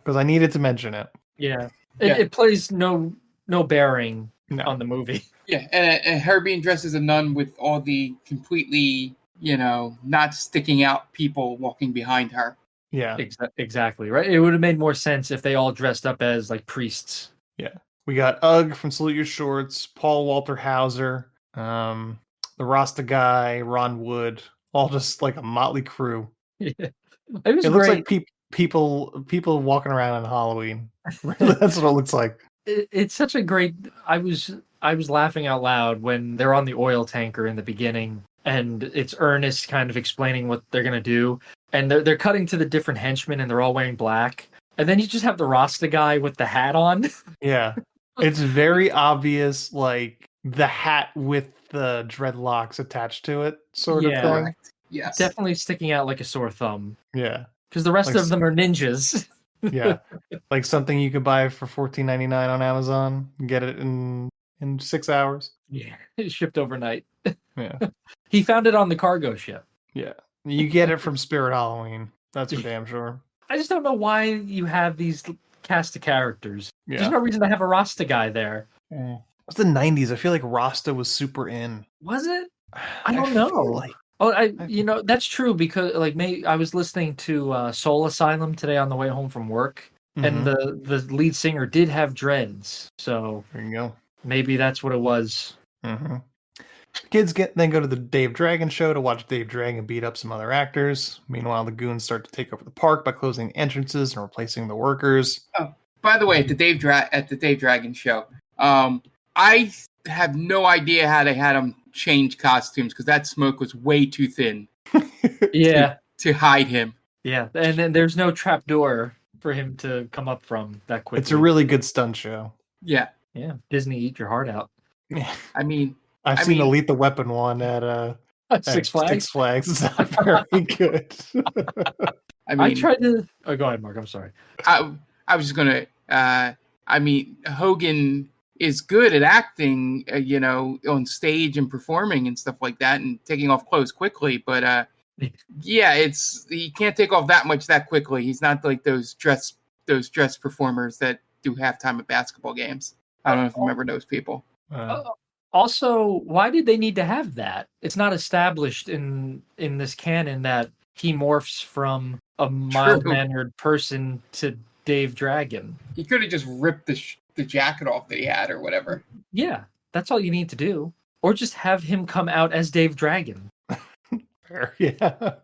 I needed to mention it. Yeah. It plays no bearing on the movie. Yeah, and her being dressed as a nun with all the completely, not sticking out people walking behind her. Yeah. Exactly, right? It would have made more sense if they all dressed up as like priests. Yeah. We got Ugg from Salute Your Shorts, Paul Walter Hauser, the Rasta guy, Ron Wood, all just like a motley crew. Yeah. It was It looks great. like people walking around on Halloween. That's what it looks like. It's such a great. I was laughing out loud when they're on the oil tanker in the beginning, and it's Ernest kind of explaining what they're gonna do, and they're cutting to the different henchmen, and they're all wearing black, and then you just have the Rasta guy with the hat on. Yeah, it's very obvious, like the hat with the dreadlocks attached to it, sort of thing. Correct. Yes, definitely sticking out like a sore thumb. Yeah, because the rest like, of them are ninjas. Yeah, like something you could buy for $14.99 on Amazon. Get it in 6 hours. Yeah, it's shipped overnight. Yeah, he found it on the cargo ship. Yeah, you get it from Spirit Halloween. That's for damn sure. I just don't know why you have these cast of characters. Yeah. There's no reason to have a Rasta guy there. It's the 90s. I feel like Rasta was super in. Was it? I don't know. That's true because I was listening to Soul Asylum today on the way home from work, and the lead singer did have dreads. So there you go. Maybe that's what it was. Mm-hmm. Kids then go to the Dave Dragon show to watch Dave Dragon beat up some other actors. Meanwhile, the goons start to take over the park by closing entrances and replacing the workers. Oh, by the way, at the Dave Dragon show, I have no idea how they had them change costumes because that smoke was way too thin. Yeah, to hide him. Yeah, and then there's no trap door for him to come up from that quickly. It's a really good stunt show. Yeah. Disney, eat your heart out. Yeah. I mean, I've seen Elite the Weapon one at Six Flags. Six Flags. It's not very good. I tried to. Oh, go ahead, Mark. I'm sorry. I was just gonna. Hogan is good at acting, on stage and performing and stuff like that, and taking off clothes quickly. But he can't take off that much that quickly. He's not like those dress performers that do halftime at basketball games. I don't know if you remember those people. Also, why did they need to have that? It's not established in this canon that he morphs from a mild-mannered person to Dave Dragon. He could have just ripped the jacket off that he had or whatever. Yeah, that's all you need to do. Or just have him come out as Dave Dragon. Yeah.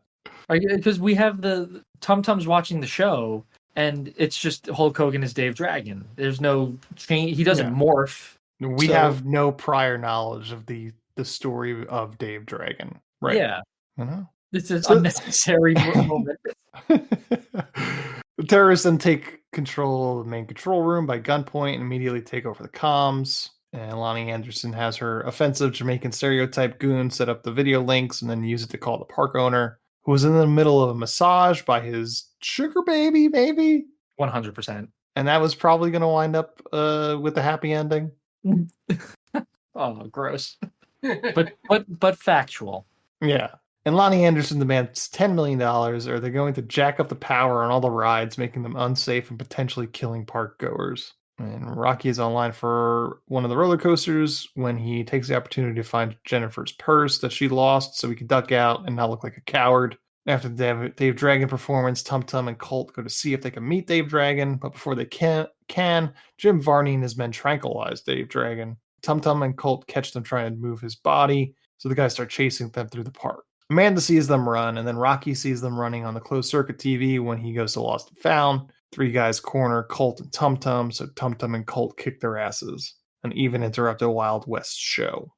Because we have the Tum Tums watching the show, and it's just Hulk Hogan as Dave Dragon. There's no change. He doesn't morph. We have no prior knowledge of the story of Dave Dragon. Right. Yeah. Uh-huh. This is unnecessary moment. The terrorists then take control of the main control room by gunpoint and immediately take over the comms. And Lonnie Anderson has her offensive Jamaican stereotype goon set up the video links and then use it to call the park owner, who was in the middle of a massage by his sugar baby, maybe? 100%. And that was probably going to wind up with a happy ending. Oh, gross. but factual. Yeah. And Lonnie Anderson demands $10 million, or they're going to jack up the power on all the rides, making them unsafe and potentially killing park goers. And Rocky is online for one of the roller coasters when he takes the opportunity to find Jennifer's purse that she lost so he can duck out and not look like a coward. After the Dave Dragon performance, Tum Tum and Colt go to see if they can meet Dave Dragon, but before they can Jim Varney and his men tranquilize Dave Dragon. Tum Tum and Colt catch them trying to move his body, so the guys start chasing them through the park. Amanda sees them run, and then Rocky sees them running on the closed circuit TV when he goes to Lost and Found. Three guys corner Colt and Tum Tum, so Tum Tum and Colt kick their asses and even interrupt a Wild West show.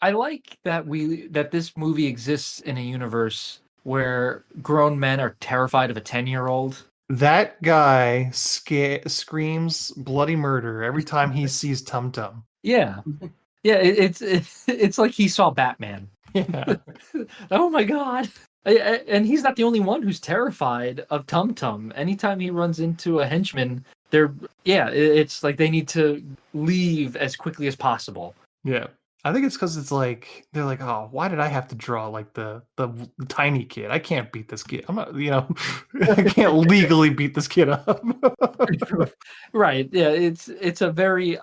I like that this movie exists in a universe where grown men are terrified of a 10-year-old. That guy screams bloody murder every time he sees Tum Tum. Yeah. Yeah, it's like he saw Batman. Yeah. Oh my god. And he's not the only one who's terrified of Tum Tum. Anytime he runs into a henchman, it's like they need to leave as quickly as possible. Yeah. I think it's because it's like they're like, oh, why did I have to draw like the tiny kid? I can't beat this kid. I'm not, I can't legally beat this kid up. Right. Yeah. It's a very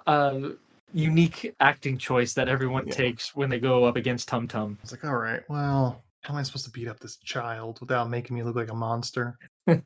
unique acting choice that everyone takes when they go up against Tum Tum. It's like, all right, well, How am I supposed to beat up this child without making me look like a monster? I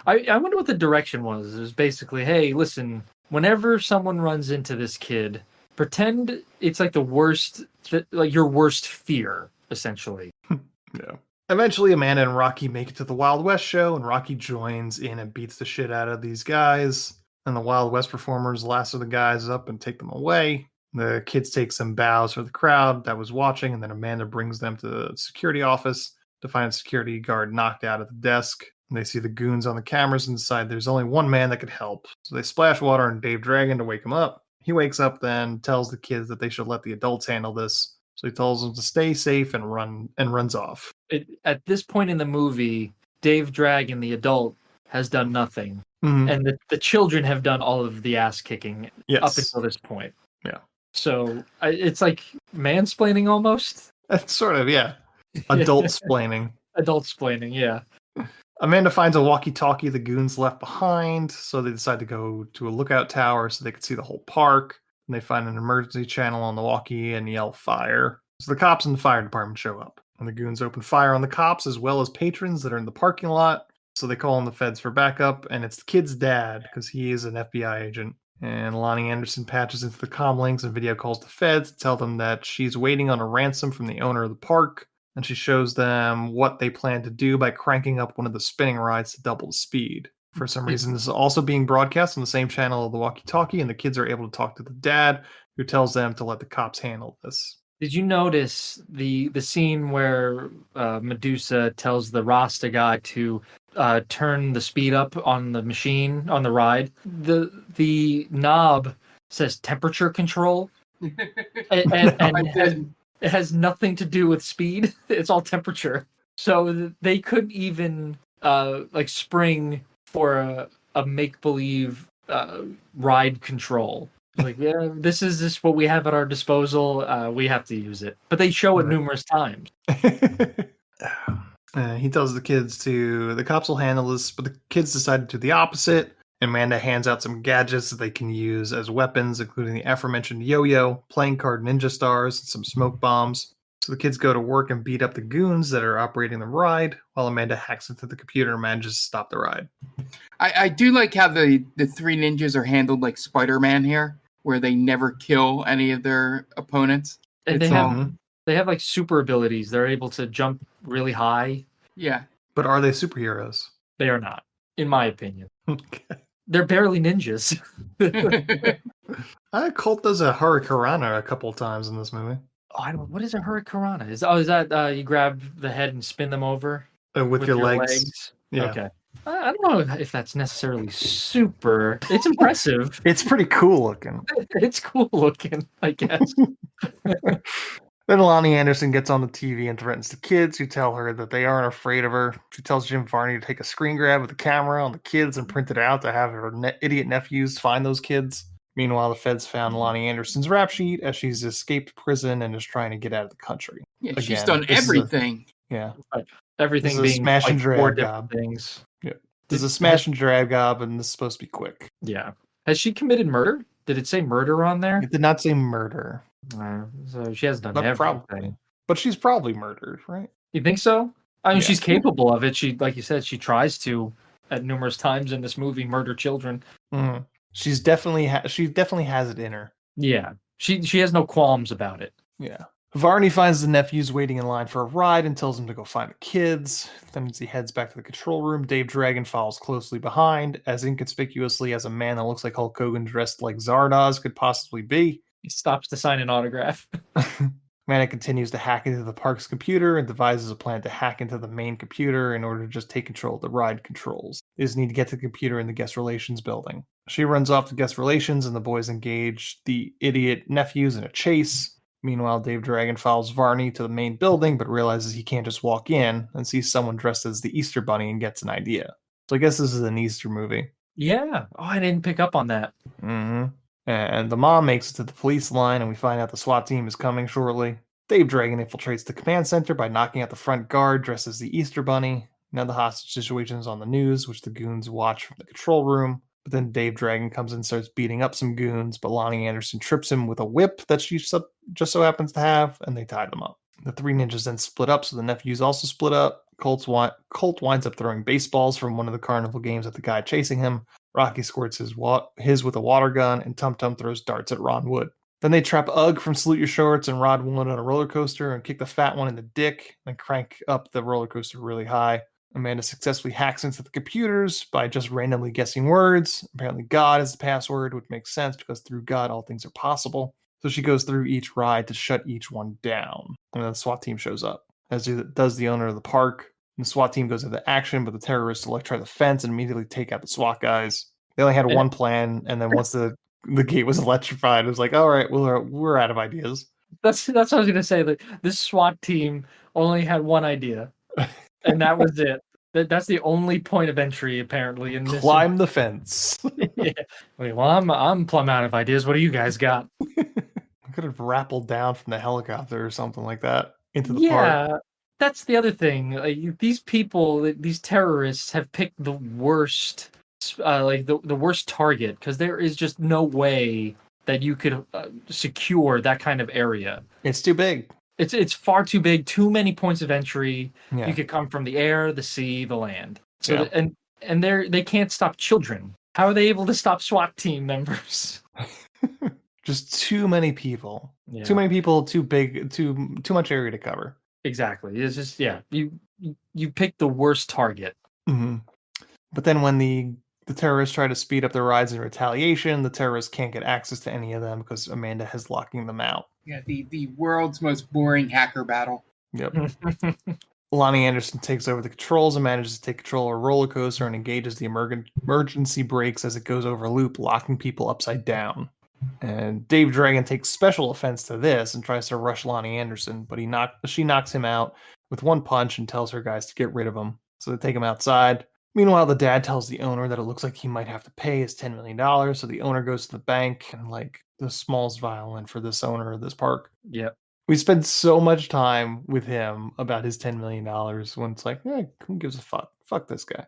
wonder what the direction was. It was basically, hey, listen, whenever someone runs into this kid, pretend it's like the worst, like your worst fear, essentially. Yeah. Eventually, Amanda and Rocky make it to the Wild West show, and Rocky joins in and beats the shit out of these guys. And the Wild West performers lasso the guys up and take them away. The kids take some bows for the crowd that was watching, and then Amanda brings them to the security office to find a security guard knocked out at the desk. And they see the goons on the cameras and decide there's only one man that could help. So they splash water on Dave Dragon to wake him up. He wakes up then, tells the kids that they should let the adults handle this. So he tells them to stay safe and runs off. At this point in the movie, Dave Dragon, the adult, has done nothing. Mm-hmm. And the children have done all of the ass kicking up until this point. Yeah. So it's like mansplaining almost. That's sort of, yeah. Adult-splaining. Adult-splaining, yeah. Amanda finds a walkie-talkie the goons left behind, so they decide to go to a lookout tower so they can see the whole park. And they find an emergency channel on the walkie and yell fire. So the cops and the fire department show up. And the goons open fire on the cops as well as patrons that are in the parking lot. So they call in the feds for backup, and it's the kid's dad, because he is an FBI agent. And Lonnie Anderson patches into the comm links and video calls the feds to tell them that she's waiting on a ransom from the owner of the park. And she shows them what they plan to do by cranking up one of the spinning rides to double the speed. For some reason, this is also being broadcast on the same channel of the walkie-talkie, and the kids are able to talk to the dad, who tells them to let the cops handle this. Did you notice the scene where Medusa tells the Rasta guy to turn the speed up on the machine, on the ride? The knob says temperature control, and it has nothing to do with speed. It's all temperature. So they couldn't even spring for a make-believe ride control. Like, yeah, this is just what we have at our disposal. We have to use it. But they show it numerous times. He tells the cops will handle this, but the kids decide to do the opposite. Amanda hands out some gadgets that they can use as weapons, including the aforementioned yo-yo, playing card ninja stars, and some smoke bombs. So the kids go to work and beat up the goons that are operating the ride, while Amanda hacks into the computer and manages to stop the ride. I do like how the three ninjas are handled like Spider-Man here, where they never kill any of their opponents. And they have like super abilities. They're able to jump really high. Yeah. But are they superheroes? They are not, in my opinion. Okay. They're barely ninjas. Colt does a hurricanrana a couple of times in this movie. Oh, what is a hurricanrana? Is that you grab the head and spin them over with your legs? Yeah. Okay. I don't know if that's necessarily super. It's impressive. It's pretty cool looking. It's cool looking, I guess. Then Lonnie Anderson gets on the TV and threatens the kids, who tell her that they aren't afraid of her. She tells Jim Varney to take a screen grab of the camera on the kids and print it out to have her idiot nephews find those kids. Meanwhile, the feds found Lonnie Anderson's rap sheet as she's escaped prison and is trying to get out of the country. Yeah, she's done everything. Everything being smash and drag job. Things. Yeah. This is a smash and drag job, and this is supposed to be quick. Yeah. Has she committed murder? Did it say murder on there? It did not say murder. So she has done everything. Probably. But she's probably murdered, right? You think so? I mean, she's capable of it. She, like you said, she tries to, at numerous times in this movie, murder children. Mm-hmm. She definitely has it in her. Yeah. She has no qualms about it. Yeah. Varney finds the nephews waiting in line for a ride and tells them to go find the kids. Then as he heads back to the control room, Dave Dragon follows closely behind, as inconspicuously as a man that looks like Hulk Hogan dressed like Zardoz could possibly be. He stops to sign an autograph. Amanda continues to hack into the park's computer and devises a plan to hack into the main computer in order to just take control of the ride controls. They just need to get to the computer in the guest relations building. She runs off to guest relations, and the boys engage the idiot nephews in a chase. Meanwhile, Dave Dragon follows Varney to the main building, but realizes he can't just walk in, and sees someone dressed as the Easter Bunny and gets an idea. So I guess this is an Easter movie. Yeah. Oh, I didn't pick up on that. Mm-hmm. And the mom makes it to the police line, and we find out the SWAT team is coming shortly. Dave Dragon infiltrates the command center by knocking out the front guard dressed as the Easter Bunny. Now the hostage situation is on the news, which the goons watch from the control room. But then Dave Dragon comes in and starts beating up some goons, but Lonnie Anderson trips him with a whip that she just so happens to have, and they tie them up. The three ninjas then split up, so the nephews also split up. Colt winds up throwing baseballs from one of the carnival games at the guy chasing him. Rocky squirts his with a water gun, and Tum Tum throws darts at Ron Wood. Then they trap Ugg from Salute Your Shorts and Rod Wood on a roller coaster and kick the fat one in the dick, and crank up the roller coaster really high. Amanda successfully hacks into the computers by just randomly guessing words. Apparently God is the password, which makes sense because through God all things are possible. So she goes through each ride to shut each one down. And then the SWAT team shows up, as does the owner of the park. And the SWAT team goes into action, but the terrorists electrify the fence and immediately take out the SWAT guys. They only had one plan, and then once the gate was electrified, it was like, all right, we're out of ideas. That's what I was going to say. That this SWAT team only had one idea, and that was it. That's the only point of entry, apparently. In this, climb the fence. Yeah. Wait, well, I'm plumb out of ideas. What do you guys got? I could have rappelled down from the helicopter or something like that into the Yeah, park. that's the other thing. Like, these people, these terrorists, have picked the worst, the worst target, because there is just no way that you could secure that kind of area. It's too big. It's far too big. Too many points of entry. Yeah. You could come from the air, the sea, the land. So Yeah. and they can't stop children. How are they able to stop SWAT team members? Just too many people. Yeah. Too many people. Too big. Too much area to cover. Exactly. It's just you picked the worst target. Mm-hmm. But then when the terrorists try to speed up their rides in retaliation, the terrorists can't get access to any of them because Amanda is locking them out. Yeah, the world's most boring hacker battle. Yep. Lonnie Anderson takes over the controls and manages to take control of a roller coaster and engages the emergency brakes as it goes over a loop, locking people upside down. And Dave Dragon takes special offense to this and tries to rush Lonnie Anderson, but she knocks him out with one punch and tells her guys to get rid of him. So they take him outside. Meanwhile, the dad tells the owner that it looks like he might have to pay his $10 million. So the owner goes to the bank, and like the smallest violin for this owner of this park. Yep. We spend so much time with him about his $10 million when it's like, who gives a fuck? Fuck this guy.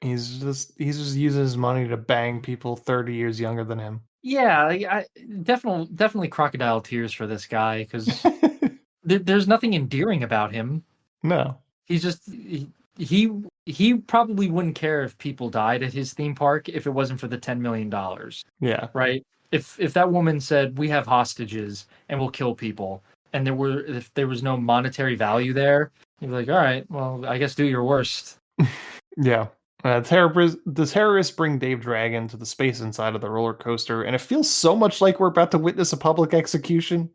He's just using his money to bang people 30 years younger than him. Yeah, I definitely crocodile tears for this guy, because there's nothing endearing about him. No. He's just he probably wouldn't care if people died at his theme park if it wasn't for the $10 million. Yeah. Right? If that woman said, we have hostages and we'll kill people, and if there was no monetary value there, you'd be like, all right, well, I guess do your worst. Yeah. The terrorists bring Dave Dragon to the space inside of the roller coaster, and it feels so much like we're about to witness a public execution.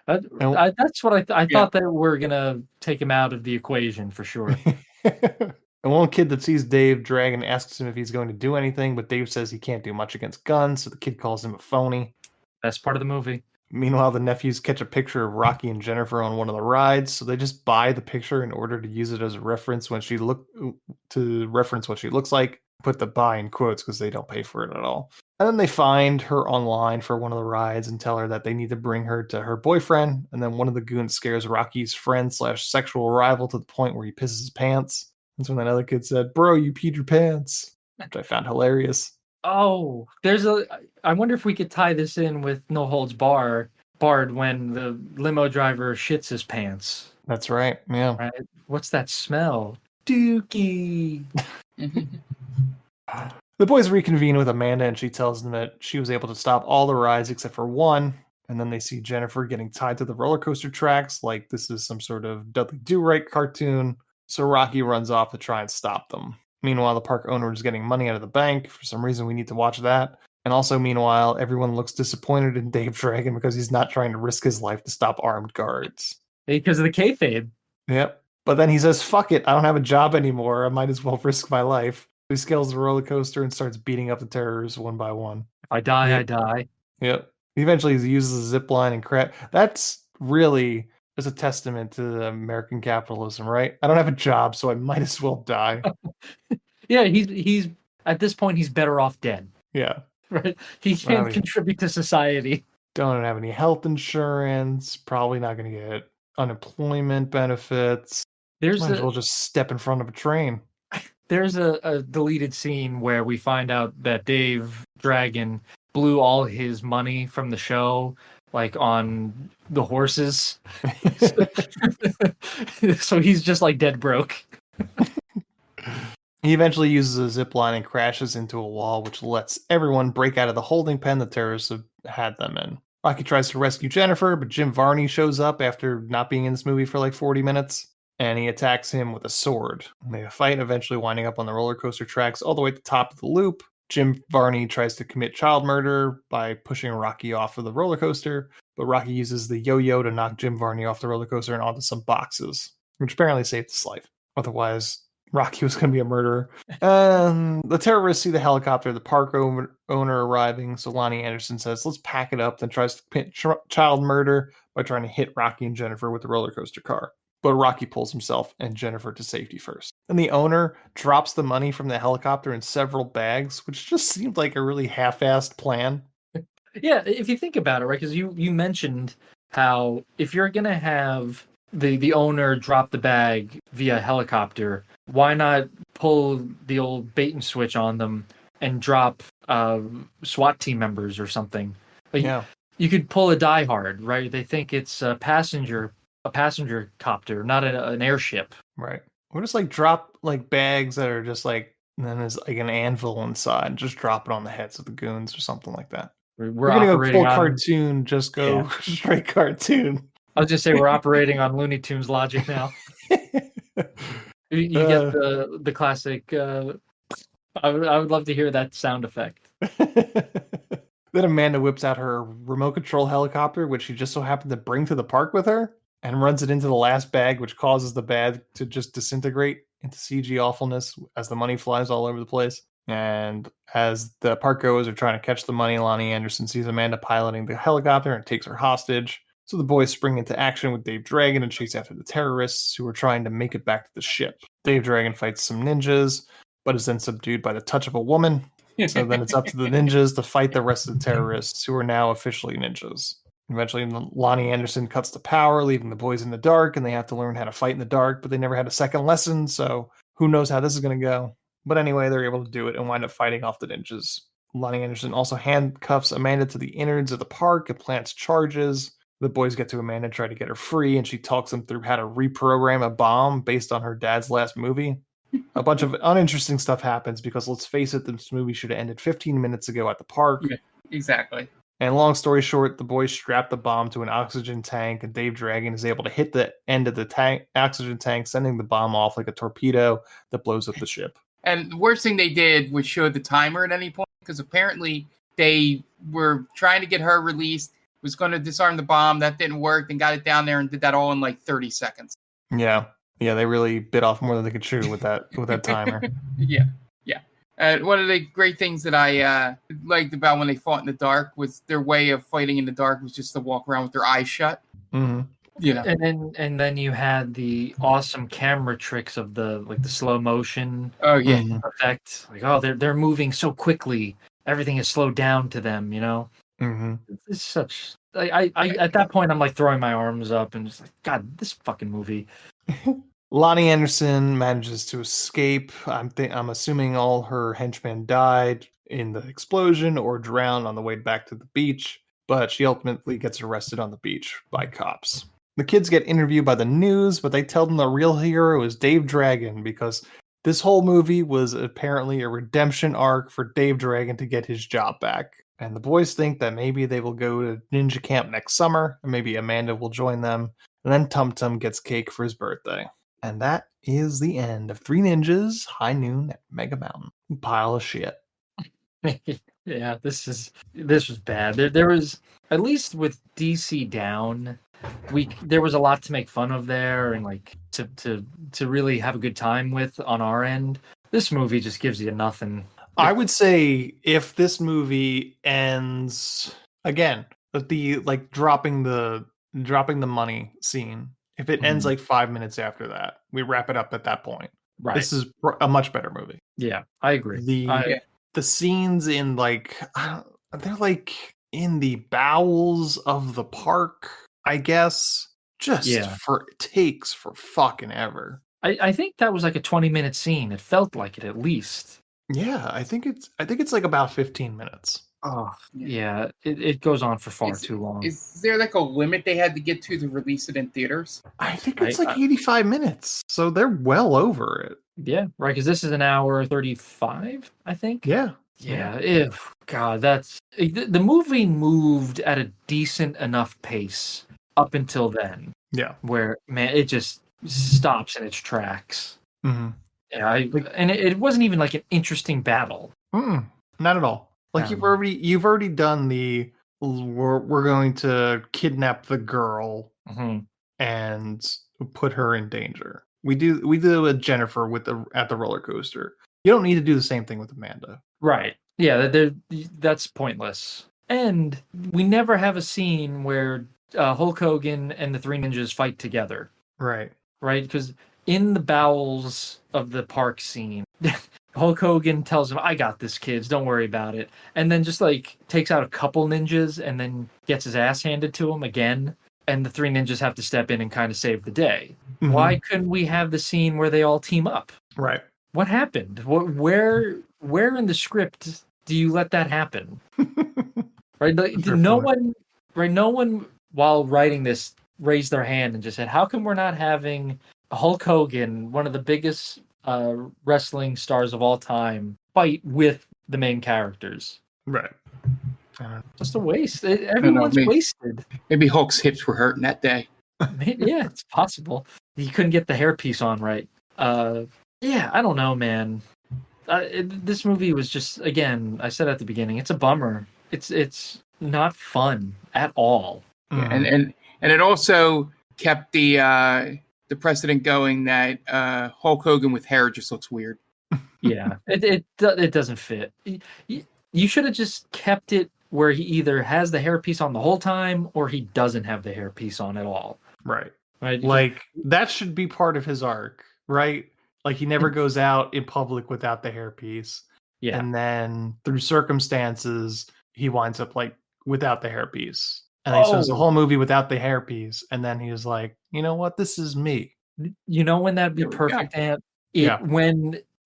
That's what I thought, that we're gonna take him out of the equation for sure. And one kid that sees Dave Dragon asks him if he's going to do anything, but Dave says he can't do much against guns, so the kid calls him a phony. Best part of the movie. Meanwhile, the nephews catch a picture of Rocky and Jennifer on one of the rides, so they just buy the picture in order to use it as a reference what she looks like. Put the buy in quotes because they don't pay for it at all. And then they find her online for one of the rides and tell her that they need to bring her to her boyfriend. And then one of the goons scares Rocky's friend/sexual rival to the point where he pisses his pants. That's when that other kid said, "Bro, you peed your pants," which I found hilarious. Oh, I wonder if we could tie this in with No Holds Barred when the limo driver shits his pants. That's right. Yeah. Right? What's that smell? Dookie. The boys reconvene with Amanda, and she tells them that she was able to stop all the rides except for one. And then they see Jennifer getting tied to the roller coaster tracks like this is some sort of Dudley Do-Right cartoon. So Rocky runs off to try and stop them. Meanwhile, the park owner is getting money out of the bank. For some reason, we need to watch that. And also, meanwhile, everyone looks disappointed in Dave Dragon because he's not trying to risk his life to stop armed guards. Because of the kayfabe. Yep. But then he says, fuck it, I don't have a job anymore. I might as well risk my life. He scales the roller coaster and starts beating up the terrorists one by one. If I die, I die. Yep. Eventually, he uses a zip line and crap. That's really just a testament to the American capitalism, right? I don't have a job, so I might as well die. Yeah, he's at this point, he's better off dead. Yeah. Right? He can't contribute to society. Don't have any health insurance. Probably not going to get unemployment benefits. Might as well just step in front of a train. There's a deleted scene where we find out that Dave Dragon blew all his money from the show like on the horses. So he's just like dead broke. He eventually uses a zip line and crashes into a wall, which lets everyone break out of the holding pen the terrorists have had them in. Rocky tries to rescue Jennifer, but Jim Varney shows up after not being in this movie for like 40 minutes, and he attacks him with a sword. They fight, eventually winding up on the roller coaster tracks all the way at the top of the loop. Jim Varney tries to commit child murder by pushing Rocky off of the roller coaster, but Rocky uses the yo-yo to knock Jim Varney off the roller coaster and onto some boxes, which apparently saved his life. Otherwise, Rocky was going to be a murderer. The terrorists see the helicopter, the park owner arriving, so Lonnie Anderson says, let's pack it up, then tries to commit child murder by trying to hit Rocky and Jennifer with the roller coaster car. But Rocky pulls himself and Jennifer to safety first. And the owner drops the money from the helicopter in several bags, which just seemed like a really half-assed plan. Yeah, if you think about it, right? Because you mentioned how if you're going to have the owner drop the bag via helicopter, why not pull the old bait and switch on them and drop SWAT team members or something? Like, yeah. You could pull a Die Hard, right? They think it's a passenger copter, not an airship. Right. Or just like drop like bags that are just like, and then there's like an anvil inside. Just drop it on the heads of the goons or something like that. We're gonna go full on cartoon. Just go straight cartoon. I was just say we're operating on Looney Tunes logic now. You get the classic. I would love to hear that sound effect. Then Amanda whips out her remote control helicopter, which she just so happened to bring to the park with her, and runs it into the last bag, which causes the bag to just disintegrate into CG awfulness as the money flies all over the place. And as the park goers are trying to catch the money, Lonnie Anderson sees Amanda piloting the helicopter and takes her hostage. So the boys spring into action with Dave Dragon and chase after the terrorists who are trying to make it back to the ship. Dave Dragon fights some ninjas, but is then subdued by the touch of a woman. So then it's up to the ninjas to fight the rest of the terrorists, who are now officially ninjas. Eventually, Lonnie Anderson cuts the power, leaving the boys in the dark, and they have to learn how to fight in the dark, but they never had a second lesson, so who knows how this is going to go. But anyway, they're able to do it and wind up fighting off the ninjas. Lonnie Anderson also handcuffs Amanda to the innards of the park and plants charges. The boys get to Amanda, try to get her free, and she talks them through how to reprogram a bomb based on her dad's last movie. A bunch of uninteresting stuff happens because, let's face it, this movie should have ended 15 minutes ago at the park. Yeah, exactly. And long story short, the boys strap the bomb to an oxygen tank, and Dave Dragon is able to hit the end of the oxygen tank, sending the bomb off like a torpedo that blows up the ship. And the worst thing they did was show the timer at any point, because apparently they were trying to get her released, was going to disarm the bomb. That didn't work, and got it down there and did that all in like 30 seconds. Yeah. Yeah, they really bit off more than they could chew with that timer. Yeah. One of the great things that I liked about when they fought in the dark was their way of fighting in the dark was just to walk around with their eyes shut. Mm-hmm. You know, and then you had the awesome camera tricks of the slow motion. Oh yeah, effect. Like they're moving so quickly, everything is slowed down to them. You know, it's such. I at that point I'm like throwing my arms up and just like, God, this fucking movie. Lonnie Anderson manages to escape. I'm assuming all her henchmen died in the explosion or drowned on the way back to the beach, but she ultimately gets arrested on the beach by cops. The kids get interviewed by the news, but they tell them the real hero is Dave Dragon, because this whole movie was apparently a redemption arc for Dave Dragon to get his job back. And the boys think that maybe they will go to ninja camp next summer, and maybe Amanda will join them. And then Tum Tum gets cake for his birthday. And that is the end of Three Ninjas, High Noon at Mega Mountain. Pile of shit. Yeah, this was bad. There was, at least with DC Down, there was a lot to make fun of there and like to really have a good time with on our end. This movie just gives you nothing. I would say if this movie ends again, the like dropping the money scene. If it ends like 5 minutes after that, we wrap it up at that point. Right. This is a much better movie. Yeah, I agree. The scenes in like they're like in the bowels of the park, I guess. Takes for fucking ever. I think that was like a 20-minute scene. It felt like it at least. Yeah, I think it's like about 15 minutes. Oh, yeah. It goes on for far too long. Is there like a limit they had to get to release it in theaters? I think it's like 85 minutes, so they're well over it. Yeah, right. Because this is an hour 35, I think. Yeah. Yeah. If God, the movie moved at a decent enough pace up until then. Yeah. Where it just stops in its tracks. Mm-hmm. Yeah, and it wasn't even like an interesting battle. Not at all. Like you've already done the we're going to kidnap the girl and put her in danger. We do a Jennifer at the roller coaster. You don't need to do the same thing with Amanda. Right. Yeah, that's pointless. And we never have a scene where Hulk Hogan and the Three Ninjas fight together. Right. Right? Because in the bowels of the park scene, Hulk Hogan tells him, I got this, kids, don't worry about it. And then just like takes out a couple ninjas and then gets his ass handed to him again. And the Three Ninjas have to step in and kind of save the day. Mm-hmm. Why couldn't we have the scene where they all team up? Right. What happened? Where in the script do you let that happen? Right? No one while writing this raised their hand and just said, how come we're not having Hulk Hogan, one of the biggest wrestling stars of all time, fight with the main characters? Right. Just a waste. Everyone's wasted. Maybe Hulk's hips were hurting that day. Yeah, it's possible. He couldn't get the hairpiece on right. Yeah, I don't know, man. This movie was just, again, I said at the beginning, it's a bummer. It's not fun at all. Mm-hmm. And it also kept the precedent going that Hulk Hogan with hair just looks weird. Yeah, it doesn't fit. You should have just kept it where he either has the hairpiece on the whole time or he doesn't have the hairpiece on at all. Right. Like that should be part of his arc, right? Like he never goes out in public without the hairpiece. Yeah. And then through circumstances, he winds up like without the hairpiece. And he spends the whole movie without the hairpiece. And then he's like, you know what? This is me. You know when that'd be perfect, Ant?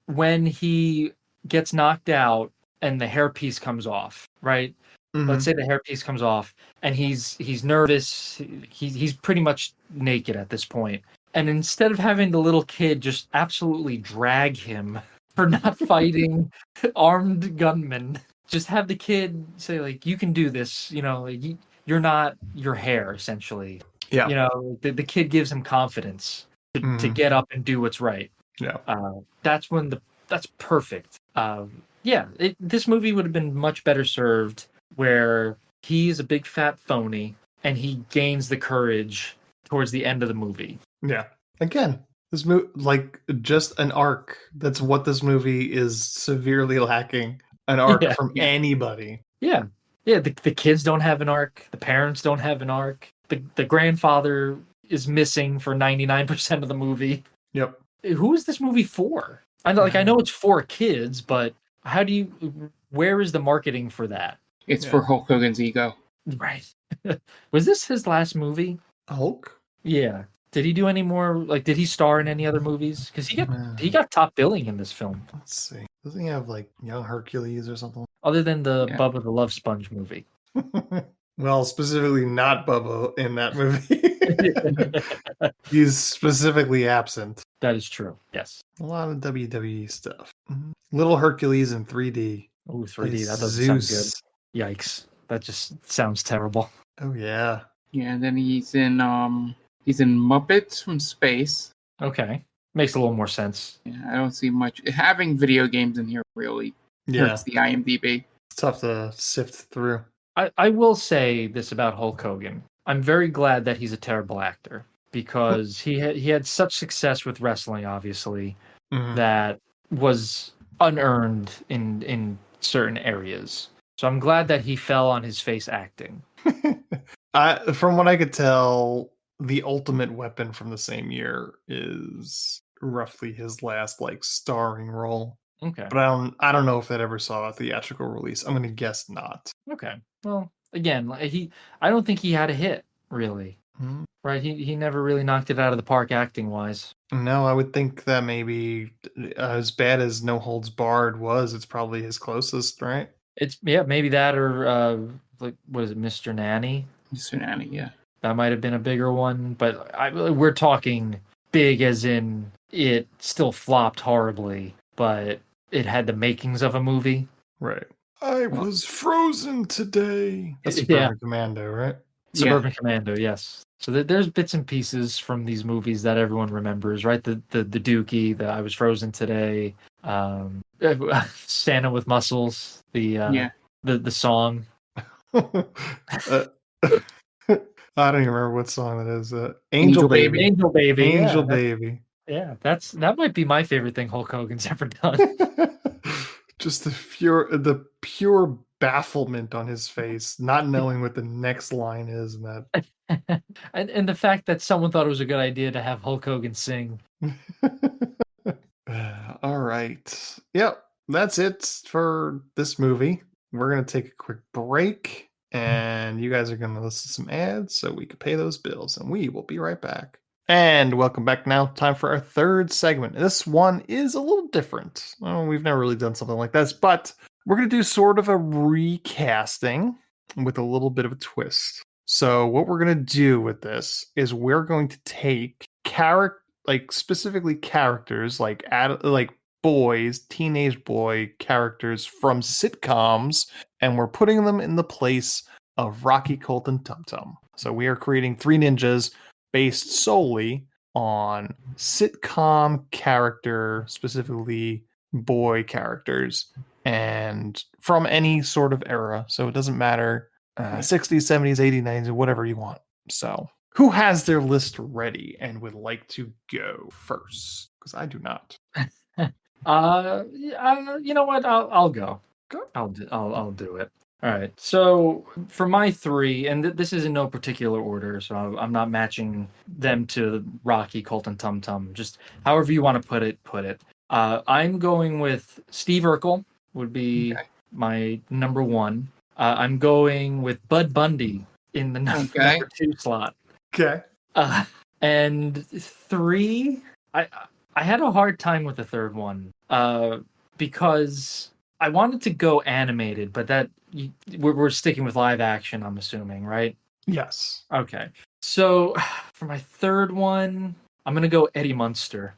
When he gets knocked out and the hairpiece comes off, right? Mm-hmm. Let's say the hairpiece comes off and he's nervous. He's pretty much naked at this point. And instead of having the little kid just absolutely drag him for not fighting armed gunmen, just have the kid say, like, you can do this, you know, you're not your hair, essentially. Yeah. You know, the kid gives him confidence to get up and do what's right. Yeah. That's perfect. This movie would have been much better served where he's a big fat phony and he gains the courage towards the end of the movie. Yeah. Again, this movie, like, just an arc. That's what this movie is severely lacking. An arc from anybody. Yeah. Yeah, the kids don't have an arc. The parents don't have an arc. The grandfather is missing for 99% of the movie. Yep. Who is this movie for? I know it's for kids, but where is the marketing for that? It's for Hulk Hogan's ego. Right. Was this his last movie? Hulk? Yeah. Did he do any more? Like, did he star in any other movies? Because he got top billing in this film. Let's see. Doesn't he have like Young Hercules or something? Other than the Bubba the Love Sponge movie. Well, specifically not Bubba in that movie. He's specifically absent. That is true. Yes. A lot of WWE stuff. Little Hercules in 3D. Oh, 3D. That doesn't sound good. Yikes. That just sounds terrible. Oh yeah. Yeah, and then he's in Muppets from Space. Okay. Makes a little more sense. Yeah, I don't see much. Having video games in here really hurts the IMDb. It's tough to sift through. I will say this about Hulk Hogan. I'm very glad that he's a terrible actor because he had such success with wrestling, obviously, that was unearned in certain areas. So I'm glad that he fell on his face acting. From what I could tell, the Ultimate Weapon from the same year is roughly his last like starring role. Okay. But I don't know if that ever saw a theatrical release. I'm gonna guess not. Okay. Well, again, I don't think he had a hit, really. Right? He never really knocked it out of the park acting wise. No, I would think that maybe as bad as No Holds Barred was, it's probably his closest, right? It's maybe that or like what is it, Mr. Nanny? Mr. Nanny, yeah. That might have been a bigger one, but we're talking big as in it still flopped horribly, but it had the makings of a movie. Right. I was frozen today. That's Yeah. Suburban Commando, right? Suburban Commando, yes. So there's bits and pieces from these movies that everyone remembers, right? The Dookie, the I Was Frozen Today, Santa with Muscles, the song. I don't even remember what song that is. Angel Baby. Angel Baby. Angel Baby. Yeah, that might be my favorite thing Hulk Hogan's ever done. Just the pure bafflement on his face, not knowing what the next line is, and that, and the fact that someone thought it was a good idea to have Hulk Hogan sing. All right, yep, that's it for this movie. We're gonna take a quick break, and you guys are gonna listen to some ads so we can pay those bills, and we will be right back. And welcome back now. Time for our third segment. This one is a little different. We've never really done something like this, but we're going to do sort of a recasting with a little bit of a twist. So what we're going to do with this is we're going to take specifically characters like boys, teenage boy characters from sitcoms, and we're putting them in the place of Rocky, Colt, and Tum Tum. So we are creating Three Ninjas based solely on sitcom character, specifically boy characters, and from any sort of era. So it doesn't matter, 60s, 70s, 80s, 90s, whatever you want. So who has their list ready and would like to go first? Because I do not. You know what? I'll go. I'll do it. All right. So for my three, and this is in no particular order, so I'm not matching them to Rocky, Colt, and Tum Tum. Just however you want to put it. I'm going with Steve Urkel would be my number one. I'm going with Bud Bundy in the number two slot. Okay. And three, I had a hard time with the third one because I wanted to go animated, but we're sticking with live action, I'm assuming, right? Yes. Okay. So for my third one, I'm going to go Eddie Munster.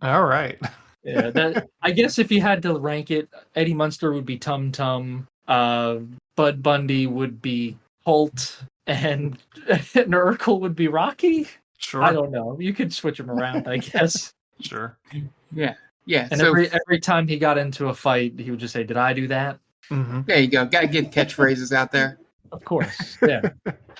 All right. Yeah, I guess if you had to rank it, Eddie Munster would be Tum Tum, Bud Bundy would be Holt, and Urkel would be Rocky? Sure. I don't know. You could switch them around, I guess. Sure. Yeah. Yeah. And every time he got into a fight, he would just say, "Did I do that?" Mm-hmm. There you go. Got to get catchphrases out there. Of course. Yeah.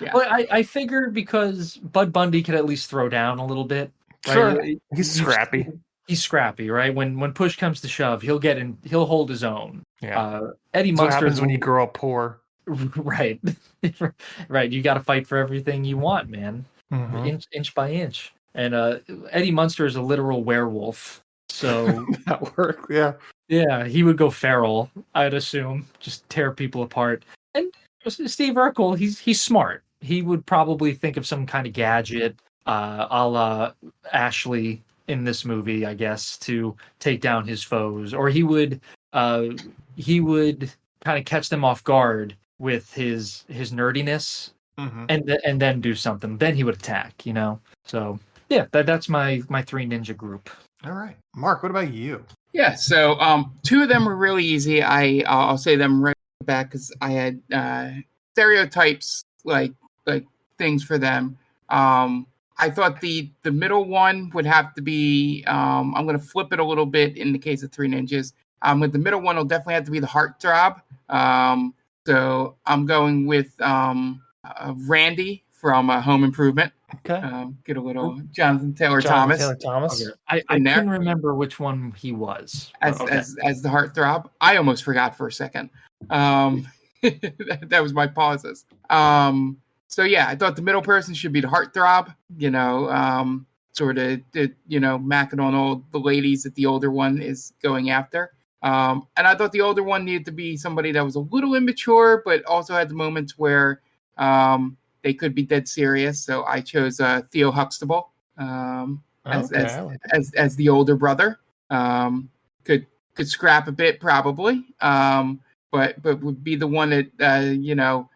Yeah. Well, I figured because Bud Bundy could at least throw down a little bit. Right? Sure. He's scrappy. He's scrappy, right? When push comes to shove, he'll hold his own. Yeah. Eddie That's what Munster happens when you grow up poor. Right. Right. You got to fight for everything you want, man. Mm-hmm. Inch by inch. And Eddie Munster is a literal werewolf. So that worked, yeah. Yeah, he would go feral, I'd assume, just tear people apart. And Steve Urkel, he's smart. He would probably think of some kind of gadget, a la Ashley in this movie, I guess, to take down his foes. Or he would kind of catch them off guard with his nerdiness, and then do something. Then he would attack, you know. So yeah, that's my three ninja group. All right, Mark, what about you? Yeah, so two of them were really easy. I'll say them right back because I had stereotypes like things for them. I thought the middle one would have to be. I'm going to flip it a little bit in the case of Three Ninjas. With the middle one, it'll definitely have to be the heartthrob. So I'm going with Randy from Home Improvement. Okay. Get a little Jonathan Taylor Thomas. Okay. I couldn't remember which one he was. As the heartthrob. I almost forgot for a second. That was my pauses. So yeah, I thought the middle person should be the heartthrob. You know, sort of macking on all the ladies that the older one is going after. And I thought the older one needed to be somebody that was a little immature, but also had the moments where they could be dead serious. So I chose Theo Huxtable as the older brother. Could scrap a bit probably. but would be the one that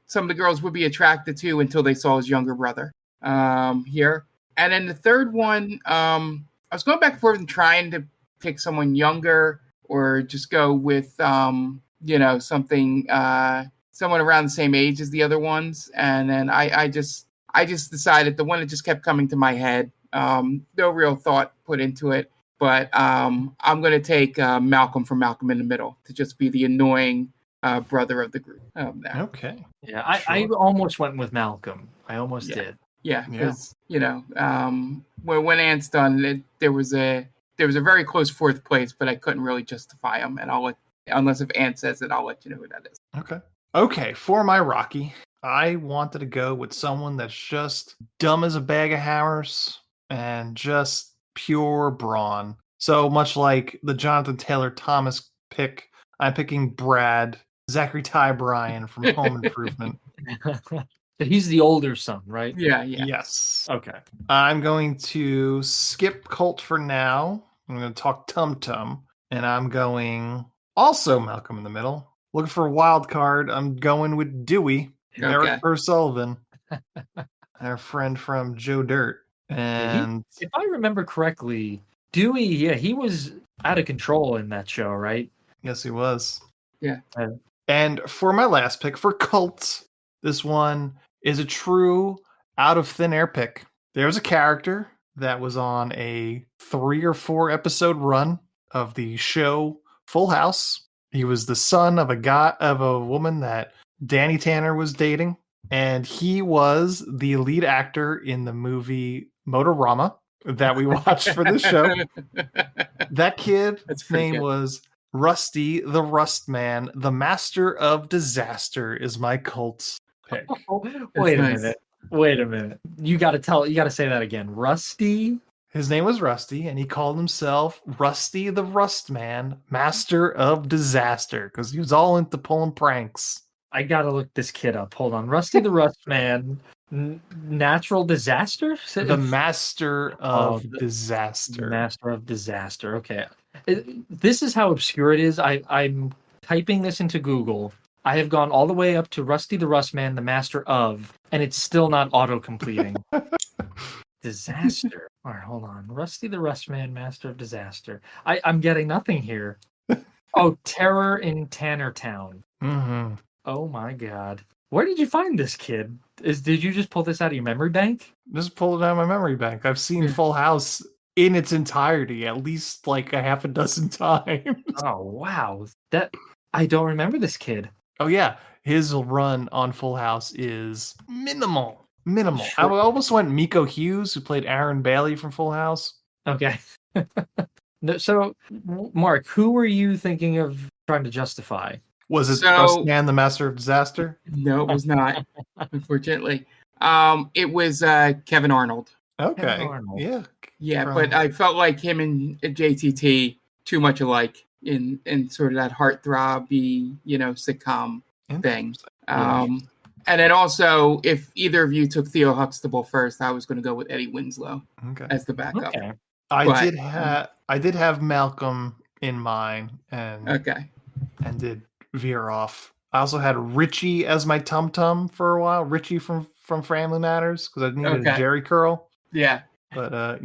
some of the girls would be attracted to until they saw his younger brother here. And then the third one, I was going back and forth and trying to pick someone younger or just go with something someone around the same age as the other ones. And then I just decided the one that just kept coming to my head. No real thought put into it, but I'm going to take Malcolm from Malcolm in the Middle to just be the annoying brother of the group. Okay. Yeah, I almost went with Malcolm. I almost did. Yeah, because when Ant's done, there was a very close fourth place, but I couldn't really justify him, and unless if Ant says it, I'll let you know who that is. Okay. For my Rocky, I wanted to go with someone that's just dumb as a bag of hammers and just pure brawn. So much like the Jonathan Taylor Thomas pick, I'm picking Brad, Zachary Ty Bryan from Home Improvement. He's the older son, right? Yeah. Yes. Okay. I'm going to skip Colt for now. I'm going to talk Tum Tum, and I'm going also Malcolm in the Middle. Looking for a wild card. I'm going with Dewey, Eric Sullivan, our friend from Joe Dirt. And if I remember correctly, Dewey, he was out of control in that show, right? Yes, he was. Yeah. And for my last pick, for Cult, this one is a true out of thin air pick. There's a character that was on a 3 or 4 episode run of the show Full House. He was the son of a woman that Danny Tanner was dating, and he was the lead actor in the movie Motorama that we watched for this show. That kid's name was Rusty the Rust Man, the Master of Disaster is my Cult pick. Wait a minute. You got to say that again. Rusty? His name was Rusty, and he called himself Rusty the Rust Man, Master of Disaster, because he was all into pulling pranks. I got to look this kid up. Hold on. Rusty the Rust Man, Natural Disaster? The Master of Disaster. Master of Disaster. Okay. This is how obscure it is. I'm typing this into Google. I have gone all the way up to Rusty the Rust Man, the Master of, and it's still not auto-completing. Disaster. All right, hold on. Rusty the Rust Man, Master of Disaster. I'm getting nothing here. Oh, Terror in Tannertown. Mm-hmm. Oh my God. Where did you find this kid? Did you just pull this out of your memory bank? Just pulled it out of my memory bank. I've seen Full House in its entirety at least like a half a dozen times. Oh wow. I don't remember this kid. Oh yeah. His run on Full House is minimal. Sure. I almost went Miko Hughes, who played Aaron Bailey from Full House. Okay. So, Mark, who were you thinking of trying to justify? Was it Rust Man, the Master of Disaster? No, it was not, unfortunately. It was Kevin Arnold. Okay. Kevin Arnold. Yeah, but I felt like him and JTT too much alike in sort of that heartthrob-y, sitcom thing. And then also, if either of you took Theo Huxtable first, I was going to go with Eddie Winslow as the backup. Okay. I did have Malcolm in mind, and did veer off. I also had Richie as my tum tum for a while. Richie from Family Matters, because I needed a Jerry curl. Yeah. But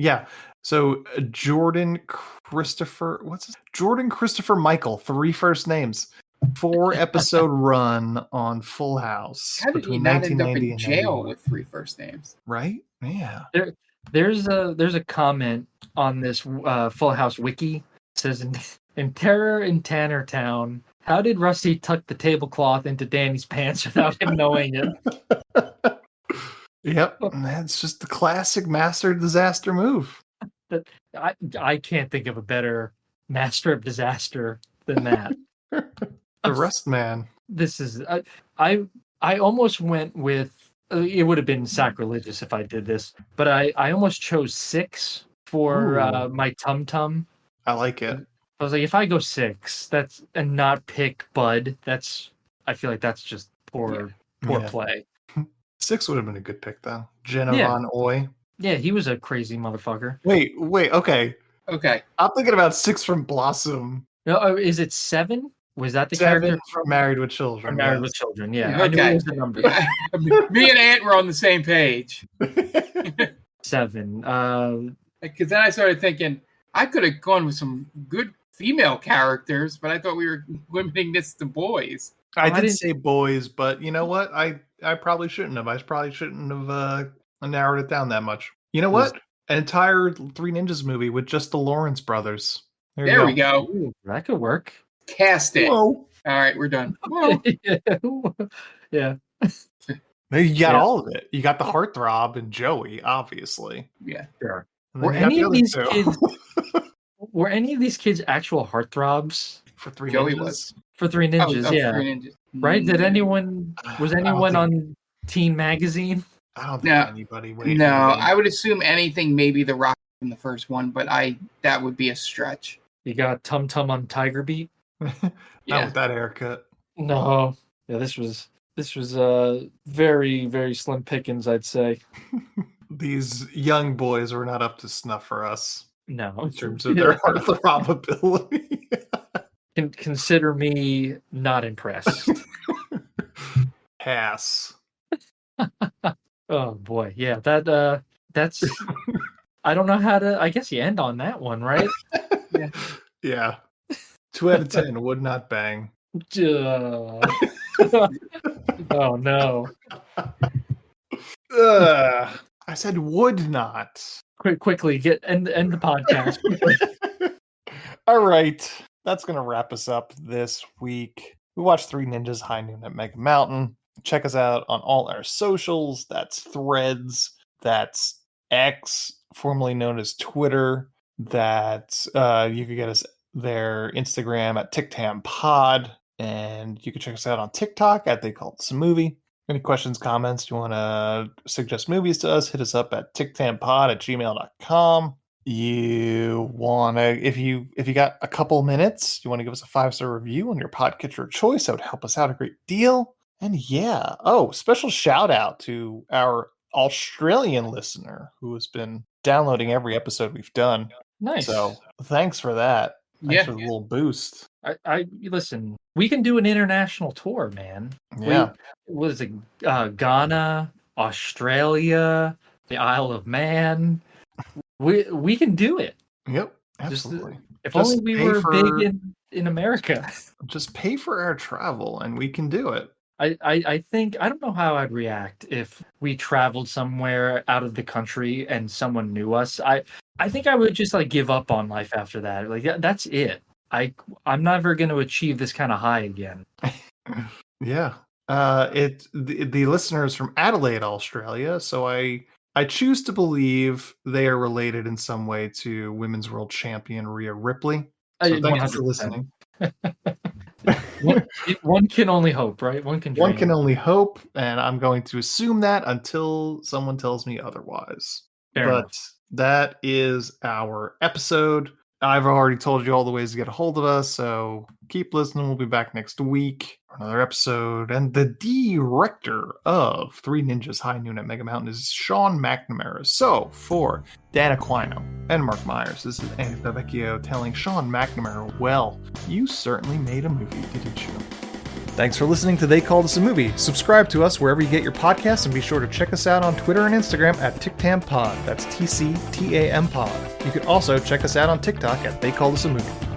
so Jordan Christopher Michael, 3 first names. 4 episode run on Full House. How did he not end up in jail with 3 first names? Right? Yeah. There's a comment on this Full House wiki. It says in Terror in Tannertown, how did Rusty tuck the tablecloth into Danny's pants without him knowing it? Yep, that's just the classic Master of Disaster move. I can't think of a better Master of Disaster than that. The Rust Man. This is I almost went with it would have been sacrilegious if I did this, but I almost chose 6 for my Tum Tum. I like it. I was like, if I go 6, and not pick Bud, I feel like that's just poor play. 6 would have been a good pick though. Jenna Von Oy. Yeah, he was a crazy motherfucker. Wait, okay. Okay. I'm thinking about 6 from Blossom. No, is it 7? Was that the 7 character from Married with Children? from Married yes. with Children? Yeah, Okay. I knew it was the number. Me and Ant were on the same page. 7. Because then I started thinking I could have gone with some good female characters, but I thought we were limiting this to boys. I did say boys, but you know what? I probably shouldn't have. I probably shouldn't have narrowed it down that much. You know what? An entire Three Ninjas movie with just the Lawrence brothers. There we go. Ooh, that could work. Cast it. Whoa. All right, we're done. Whoa. Yeah. You got all of it. You got the heartthrob and Joey, obviously. Yeah. Sure. And then Were you got any the of other these two. kids? Were any of these kids actual heartthrobs for Three Joey Ninjas? was. for Three Ninjas? Yeah. Three Ninjas. Right? Was anyone on Teen Magazine? I don't think anybody. No, I would assume anything. Maybe The Rock in the first one, but that would be a stretch. You got Tum Tum on Tiger Beat? Not with that haircut. No. Yeah, this was very, very slim pickings, I'd say. These young boys were not up to snuff for us. No. In terms of their heartthrob ability. Consider me not impressed. Pass. Oh boy. Yeah, that's I don't know how to. I guess you end on that one, right? Yeah. 2 out of 10 would not bang. Oh no. I said would not. Quickly end the podcast. All right. That's going to wrap us up this week. We watched Three Ninjas High Noon at Mega Mountain. Check us out on all our socials. That's Threads. That's X, formerly known as Twitter. That you could get us there. Instagram at TickTamPod. And you can check us out on TikTok at They Call This a Movie. Any questions, comments, you want to suggest movies to us, hit us up at ticktampod@gmail.com. You want to, if you got a couple minutes, you want to give us a 5-star review on your podcatcher of choice, that would help us out a great deal. And yeah, special shout out to our Australian listener who has been downloading every episode we've done. Nice. So thanks for that. Thanks for the little boost. I listen. We can do an international tour, man. Yeah. What is it? Ghana, Australia, the Isle of Man. We can do it. Yep, absolutely. If only we were big in America. Just pay for our travel, and we can do it. I think I don't know how I'd react if we traveled somewhere out of the country and someone knew us. I think I would just give up on life after that. That's it. I'm never going to achieve this kind of high again. Yeah. The listeners from Adelaide, Australia. So I choose to believe they are related in some way to Women's World Champion Rhea Ripley. So thanks for listening. One can only hope, right? One can only hope, and I'm going to assume that until someone tells me otherwise. Fair enough. That is our episode. I've already told you all the ways to get a hold of us, so keep listening. We'll be back next week for another episode. And the director of Three Ninjas High Noon at Mega Mountain is Sean McNamara. So for Dan Aquino and Mark Myers, this is Andy Vecchio telling Sean McNamara, well, you certainly made a movie, didn't you? Thanks for listening to They Call This a Movie. Subscribe to us wherever you get your podcasts, and be sure to check us out on Twitter and Instagram at TickTamPod. That's TCTAM Pod. You can also check us out on TikTok at They Call This a Movie.